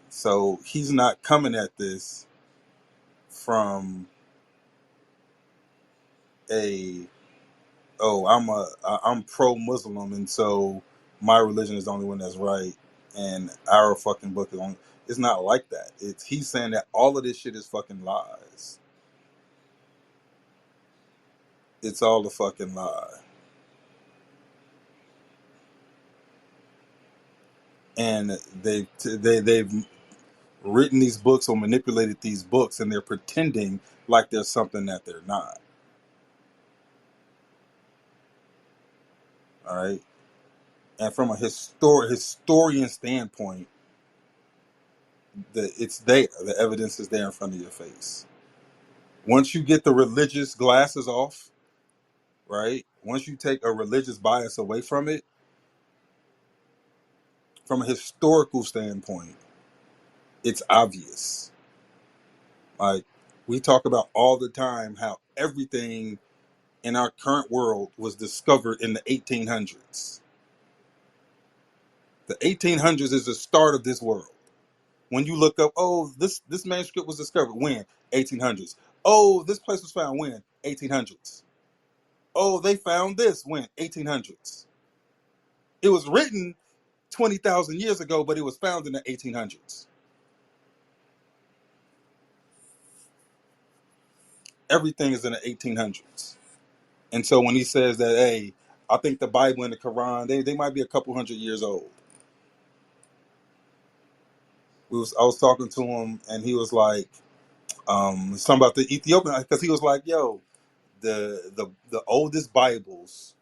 So he's not coming at this from a I'm pro Muslim and so my religion is the only one that's right and our fucking book is only. It's not like that. He's saying that all of this shit is fucking lies. It's all a fucking lie. And they've written these books or manipulated these books and they're pretending like there's something that they're not. All right. And from a historian standpoint, it's there. The evidence is there in front of your face. Once you get the religious glasses off, right? Once you take a religious bias away from it, from a historical standpoint, it's obvious. Like we talk about all the time how everything in our current world was discovered in the 1800s. The 1800s is the start of this world. When you look up, oh, this manuscript was discovered when? 1800s. Oh, this place was found when? 1800s. Oh, they found this when? 1800s. It was written 20,000 years ago, but it was found in the 1800s. Everything is in the 1800s. And so when he says that, hey, I think the Bible and the Quran, they might be a couple hundred years old. I was talking to him and he was like, something about the Ethiopian, because he was like, yo, the oldest Bibles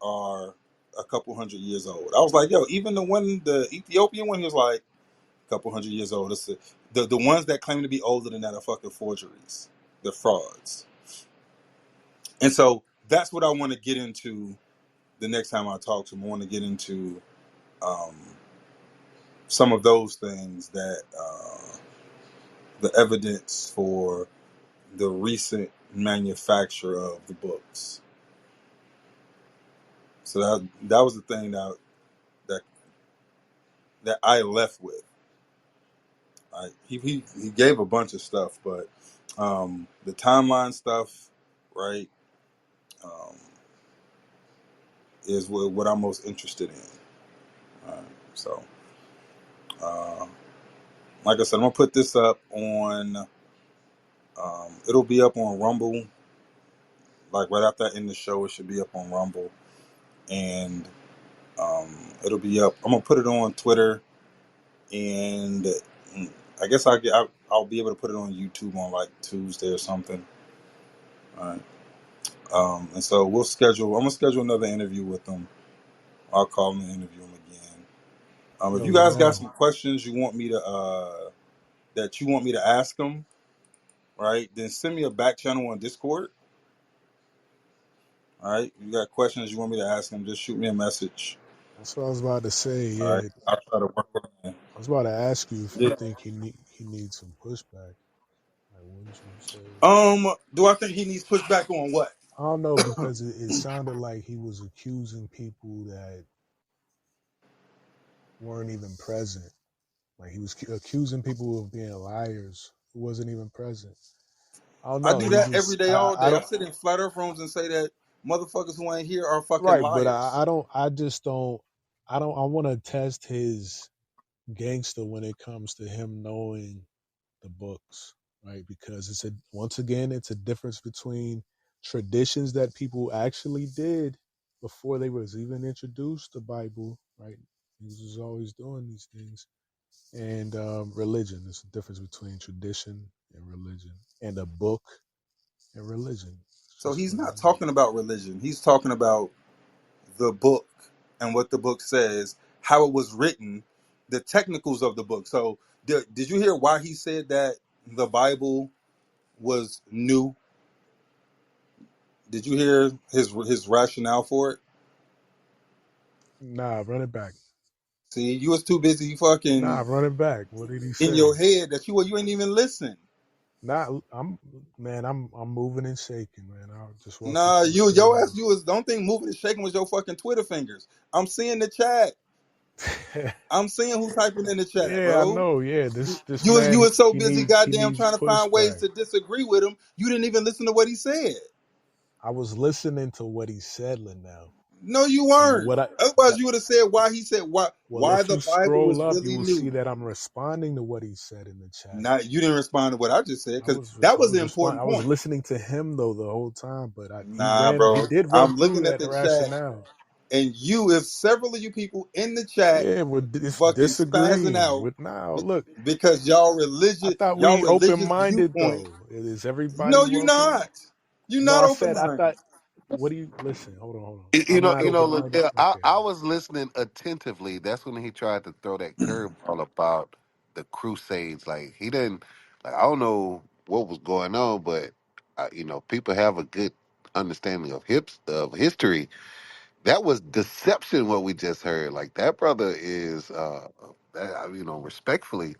are a couple hundred years old. I was like, yo, even the Ethiopian one, he was like, a couple hundred years old. The ones that claim to be older than that are fucking forgeries. They're frauds. And so that's what I want to get into the next time I talk to him. I want to get into um, some of those things that the evidence for the recent manufacture of the books. So that was the thing that that I left with. He gave a bunch of stuff, but the timeline stuff, right, um, is what I'm most interested in. So, uh, like I said, I'm gonna put this up on. It'll be up on Rumble. Like right after I end the show, it should be up on Rumble, and it'll be up. I'm gonna put it on Twitter, and I guess I'll be able to put it on YouTube on like Tuesday or something. All right. And so we'll schedule. I'm gonna schedule another interview with them. I'll call him and interview him again. If Yo, you guys got Ron. some questions you want me to that you want me to ask them, right? Then send me a back channel on Discord. All right. If you got questions you want me to ask them, just shoot me a message. That's what I was about to say. All right. Yeah, I'll try to work it in. I was about to ask you if you Yeah. think he needs some pushback. Like, wouldn't you say? Do I think he needs pushback on what? I don't know because it sounded like he was accusing people that weren't even present. Like he was accusing people of being liars who wasn't even present. I don't I know. do He that every just day, all I day. I don't sit in flat earth rooms and say that motherfuckers who ain't here are fucking right, but liars. I don't. I just don't. I don't. I want to test his gangster when it comes to him knowing the books, right? Because it's a once again, it's a difference between traditions that people actually did before they was even introduced to Bible, right? He was always doing these things, and religion. There's a difference between tradition and religion, and a book and religion. It's So just he's what it not is. talking about religion. He's talking about the book and what the book says, how it was written, the technicals of the book. So did you hear why he said that the Bible was new? Did you hear his rationale for it? Nah, run it back. See, you was too busy fucking Nah, run it back. What did he in say? your head that you ain't even listen. Nah, I'm moving and shaking, man. I'll just walk you Nah, through your ass, some you was don't think moving and shaking was your fucking Twitter fingers. I'm seeing the chat. of I'm seeing who's typing in the chat, Yeah, I bro. know. Yeah, You, this you was man you was so he busy, needs goddamn, trying to find ways pushback. to disagree with him. You didn't even listen to what he said. I was listening to what he said, Lindell. No, you And weren't. what I Otherwise, that you would have said why he said well, why if the you Bible is scroll up, you really will see new. that I'm responding to what he said in the chat. Not you didn't respond to what I just said because that I was was the responding. important I was point. listening to him though the whole time, but Nah, bro. he did run I'm through looking at that the chat, rationale. and you, if several of you people in the chat Yeah, we're fucking spazzing disagreeing out with now. be- Look, because I thought y'all we open religious minded viewpoint. though. Is everybody No, you welcome? not. You No, not I open said I minded. thought. What do you listen? Hold on. You I'm know, not you know. open Look, minded. yeah, Okay, I all right. was listening attentively. That's when he tried to throw that curveball about the Crusades. Like he didn't. Like I don't know what was going on, but people have a good understanding of history. That was deception. What we just heard. Like that brother is, respectfully,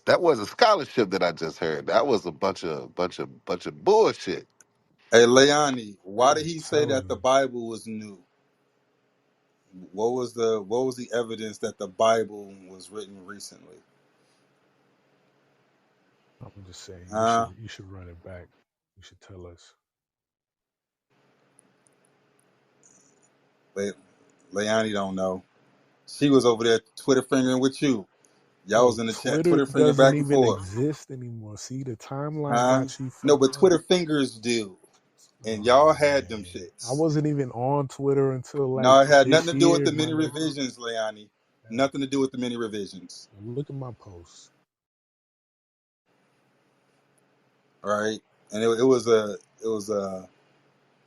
that was a scholarship that I just heard. That was a bunch of bullshit. Hey, Leani, why did I'm he say telling that the you. Bible was new? What was the evidence that the Bible was written recently? I'm just saying Huh? you should run it back. You should tell us. Le- Leani don't know. She was over there Twitter fingering with you. Y'all was Bro, in the chat Twitter Twitter fingering doesn't back and even forth. exist anymore. See, the timeline Huh? got you No, fucked but up. Twitter fingers do. And Oh y'all had them man. I shits. wasn't even on Twitter until No, like it had nothing this to do with year, the my mini nigga. revisions, Leani. Hey, Nothing to do with the mini revisions. look at my posts. All right? And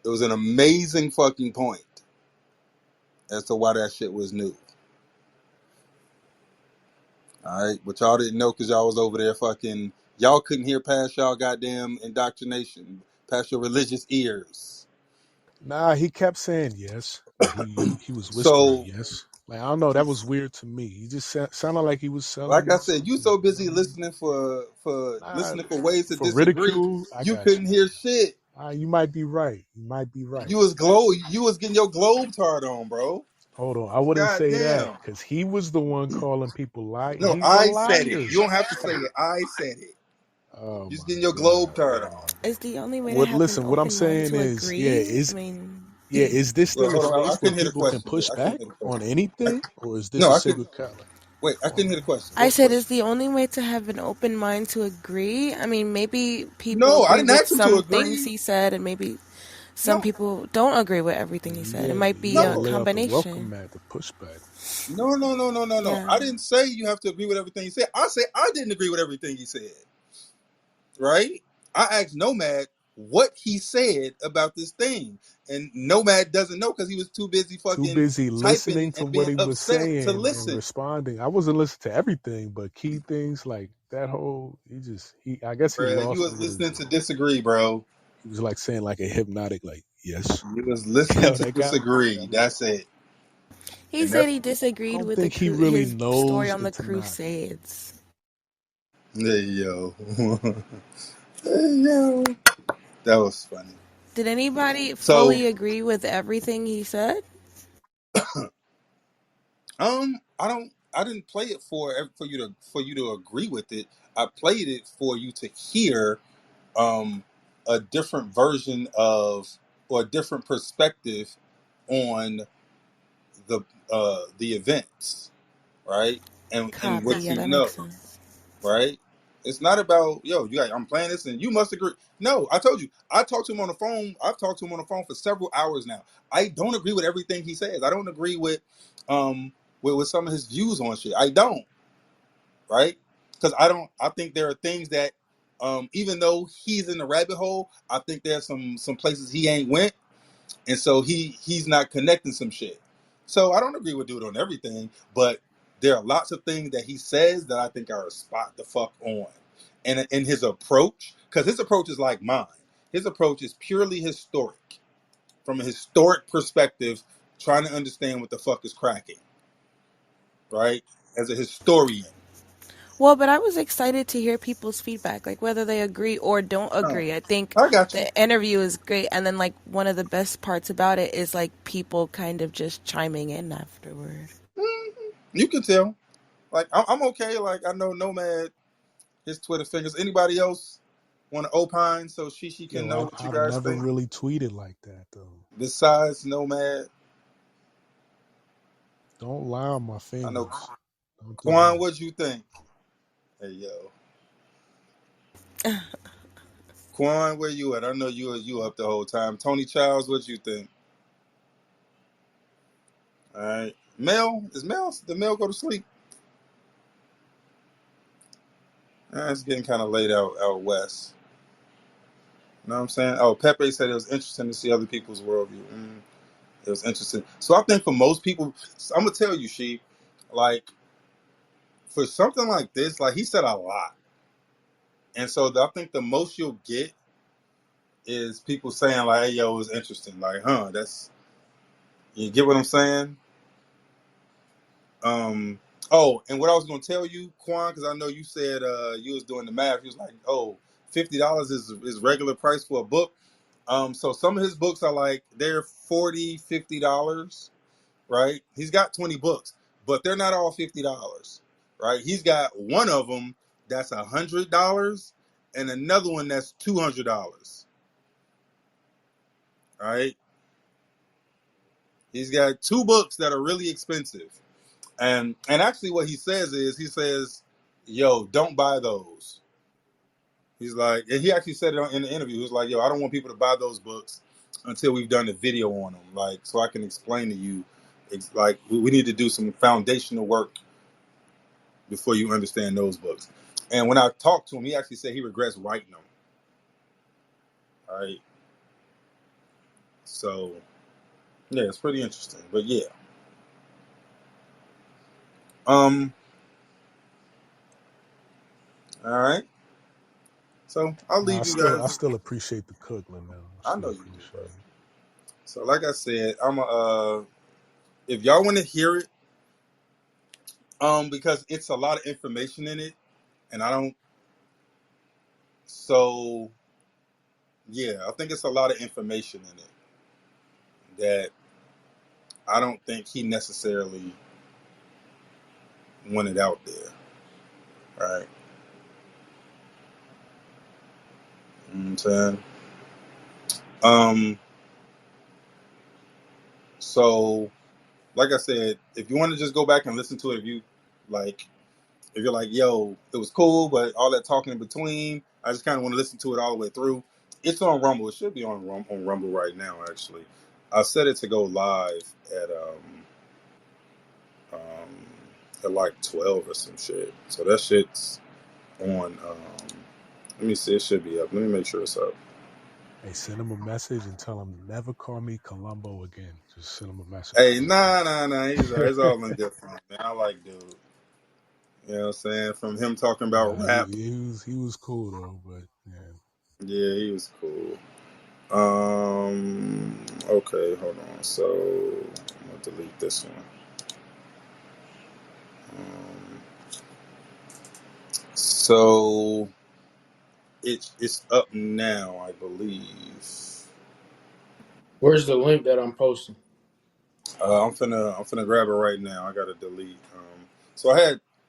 it was an amazing fucking point as to why that shit was new. All right, but y'all didn't know because y'all was over there fucking. Y'all couldn't hear past y'all goddamn indoctrination, past your religious ears. Nah, he kept saying yes. Like he was whispering So, yes. Like I don't know, that was weird to me. He just sounded like he was selling like me I said, you something. so You know busy what I mean? listening for Nah, listening for ways to for disagree, ridicule, I you got couldn't you. hear shit. You might be right. You might be right. You was getting your globe tard on, bro. Hold on, I wouldn't God say that damn. because he was the one calling people No, he were I said it. You liars. don't have to say it. I said it. Oh You was my getting your globe god, tard on. man. Is the only way to What? have an Listen, what I'm open mind saying to is, agree? I mean, is this Well, still a hold on. I space where couldn't hear the people can question. push I couldn't back hear the on question. I, anything, or is this no, a I couldn't. single cut? Wait, I couldn't hear the question. I What's the said, question? is the only way to have an open mind to agree? I mean, maybe people No, I agree didn't with ask him to some things agree. he said, and maybe some No, people don't agree with everything he said. It Yeah, might you be got to a no, lay out the welcome combination. mat, the pushback. no. Yeah. I didn't say you have to agree with everything he said. I said I didn't agree with everything he said. Right? I asked Nomad what he said about this thing, and Nomad doesn't know because he was too busy Too fucking busy typing listening to and what being he was upset to saying and listen. responding. I wasn't listening to everything, but key things like that whole. He. I guess he Bruh, you lost was me with his. listening to disagree, bro. He was like saying like a hypnotic, like yes, You was you listening know to that guy. disagree. That's it. He And said that's he I disagreed don't with the think he really his story knows on the the Tanakh. Crusades. hey yo. Hey yo. That was funny. Did anybody So fully agree with everything he said? I didn't play it for you to agree with it. I played it for you to hear um a different version of or a different perspective on the events, right? And Copy. what Yeah, you that know, makes sense. right? It's not about yo, you got I'm playing this and you must agree. No, I told you. I talked to him on the phone. I've talked to him on the phone for several hours now. I don't agree with everything he says. I don't agree um with some of his views on shit. I don't, right? Because I think there are things that even though he's in the rabbit hole, I think there's some places he ain't went, and so he's not connecting some shit. So I don't agree with dude on everything, but there are lots of things that he says that I think are spot the fuck on, and in his approach, because his approach is like mine. His approach is purely historic, from a historic perspective, trying to understand what the fuck is cracking, right? As a historian. Well, but I was excited to hear people's feedback, like whether they agree or don't Oh, agree. I think I got you. the interview is great, and then like one of the best parts about it is like people kind of just chiming in afterward. You can tell. Like I'm okay. Like I know Nomad, his Twitter fingers. Anybody else want to opine so she can Yo, know what you I've guys never think? really tweeted like that though. Besides Nomad, Don't lie on my I know fingers. Don't do Quan. that. What you think? Hey yo, Quan, where you at? I know you up the whole time. Tony Childs, what you think? All right, Mel is Mel. Did Mel go to sleep? It's getting kind of late out west. You know what I'm saying? Oh, Pepe said it was interesting to see other people's worldview. It was interesting. So I think for most people, I'm gonna tell you, like for something like this, like he said a lot, and so I think the most you'll get is people saying like, "Hey, yo, it was interesting." Like, that's you get what I'm saying? Um. Oh, and what I was gonna tell you, Quan, because I know you said you was doing the math. You was like, "Oh, $50 is regular price for a book." So some of his books are like they're $40, $50, right? He's got 20 books, but they're not all $50, right? He's got one of them that's $100 and another one that's $200, right? He's got two books that are really expensive, and actually what he says is he says, "Yo, don't buy those." He's like, and he actually said it in the interview. He was like, "Yo, I don't want people to buy those books until we've done a video on them, like so I can explain to you, like we need to do some foundational work before you understand those books." And when I talked to him, he actually said he regrets writing them. All right, so yeah, it's pretty interesting. But yeah, um, All right. So I'll No, leave you guys. I still appreciate the cook, Linnell. I I still know you do, bro. appreciate it. So like I said, I'm if y'all want to hear it, because it's a lot of information in it, and I don't. So yeah, I think it's a lot of information in it that I don't think he necessarily wanted out there. Right. You know what I'm saying? Um, so like I said, if you want to just go back and listen to it, like, if you're like, yo, it was cool, but all that talking in between, I just kind of want to listen to it all the way through. It's on Rumble. It should be on Rumble right now. Actually, I set it to go live at like 12 or some shit. So that shit's on. Let me see. It should be up. Let me make sure it's up. Hey, send him a message and tell him never call me Columbo again. Just send him a message Hey, real quick. nah. It's all indifferent, man. I like dude. You know what I'm saying? From him talking about Nah, rap. he was cool though, but yeah. Yeah, he was cool. Okay, hold on. So I'm gonna delete this one. So it's up now, I believe. Where's the link that I'm posting? I'm finna grab it right now. I gotta delete.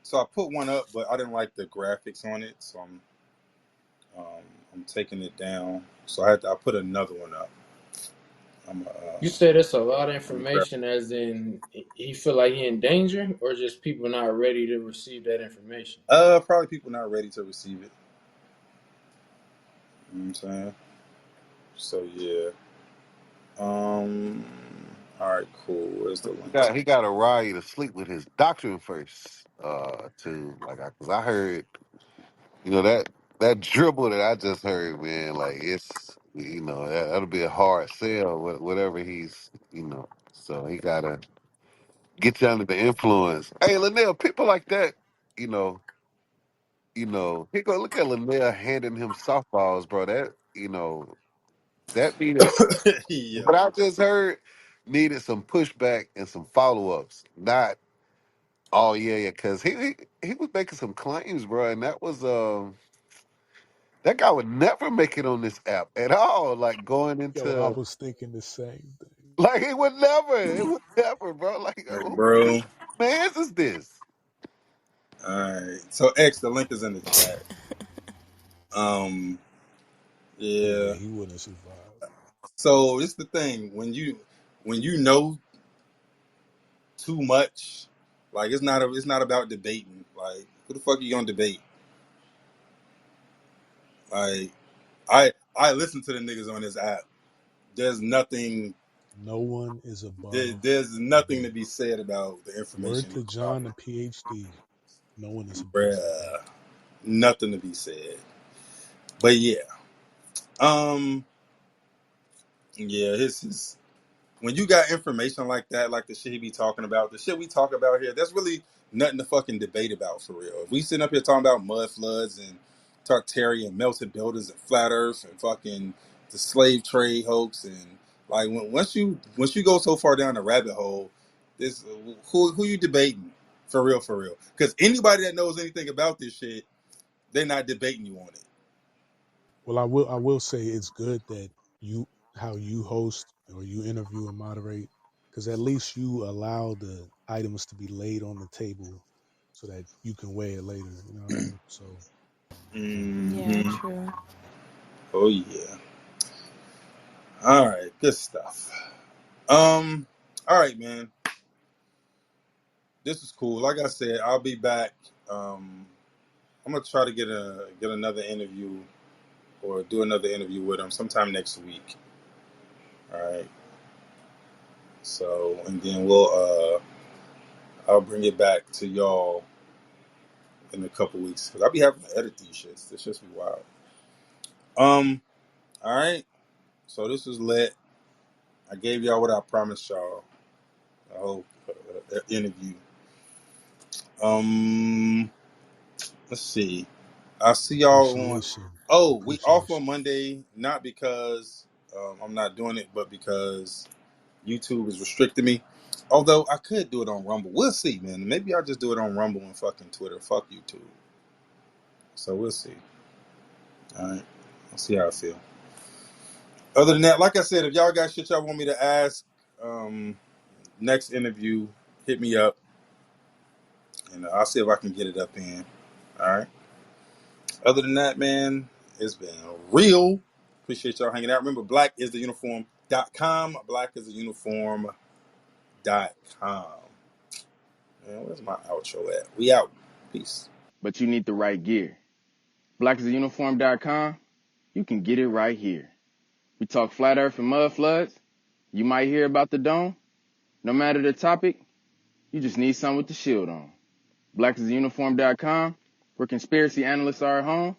So I put one up, but I didn't like the graphics on it, so I'm taking it down. So I put another one up. I'm You said it's a lot of let me grab. information, as in he feel like he in danger, or just people not ready to receive that information. Probably people not ready to receive it. You know what I'm saying? So yeah. Um. All right. Cool. Where's the link? He got to ride to sleep with his doctrine first. To like, cause I heard, that dribble that I just heard, man. Like it's, that'll be a hard sell. Whatever he's, So he gotta get you under the influence. Hey, Linnell, people like that, you know, he go look at Linnell handing him softballs, bro. That be the Yeah. what I just heard needed some pushback and some follow ups, not. Oh yeah, because he was making some claims, bro, and that guy would never make it on this app at all. Like going Yo, I into was thinking the same thing. like it would never, bro. Like Right, who bro. man's is this? All right. So X, the link is in the chat. Um. Yeah, Yeah. he wouldn't have survived. So it's the thing when you know too much, like it's not about debating. Like who the fuck are you gonna debate? Like I listen to the niggas on this app. There's nothing. No one is above There's nothing to debate. be said about the Word information to he's John, dropping. the PhD. No one is above debate. Bruh, nothing to be said. But yeah, um, yeah, his when you got information like that, like the shit he be talking about, the shit we talk about here, there's really nothing to fucking debate about for real. If we sitting up here talking about mud floods and Tartarian melted buildings and flat Earth and fucking the slave trade hoax and like once you go so far down the rabbit hole, this who you debating for real for real? Because anybody that knows anything about this shit, they're not debating you on it. Well, I will say it's good that you how you host or you interview and moderate, because at least you allow the items to be laid on the table so that you can weigh it later. You know what I mean? So Yeah, Hmm. true. Oh yeah. All right. Good stuff. Um. All right, man. This is cool. Like I said, I'll be back. Um, I'm gonna try to get another interview or do another interview with him sometime next week. All right. So and then I'll bring it back to y'all in a couple weeks because I'll be having to edit these shits. This just be wild. Um. All right. So this is lit. I gave y'all what I promised y'all. The whole interview. Let's see. I see y'all on. Appreciation. Oh, we off Appreciation. on Monday, not because I'm not doing it, but because YouTube is restricting me. Although I could do it on Rumble. We'll see, man. Maybe I'll just do it on Rumble and fucking Twitter. Fuck YouTube. So we'll see. All right. I'll see how I feel. Other than that, like I said, if y'all got shit y'all want me to ask, next interview, hit me up, and I'll see if I can get it up in. All right. Other than that, man, it's been real. Appreciate y'all hanging out. Remember, blackistheuniform.com. Blackistheuniform.com. Man, where's my outro at? We out. Peace. But you need the right gear. Blackistheuniform.com, you can get it right here. We talk flat earth and mud floods. You might hear about the dome. No matter the topic, you just need something with the shield on. Blackistheuniform.com, where conspiracy analysts are at home.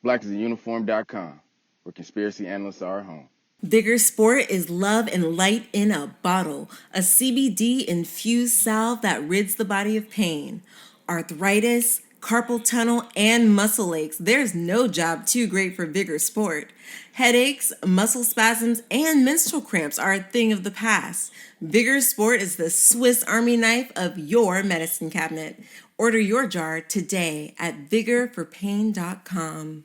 Blackistheuniform.com, where conspiracy analysts are at home. Vigor Sport is love and light in a bottle, a CBD infused salve that rids the body of pain, arthritis, carpal tunnel, and muscle aches. There's no job too great for Vigor Sport. Headaches, muscle spasms, and menstrual cramps are a thing of the past. Vigor Sport is the Swiss Army knife of your medicine cabinet. Order your jar today at vigorforpain.com.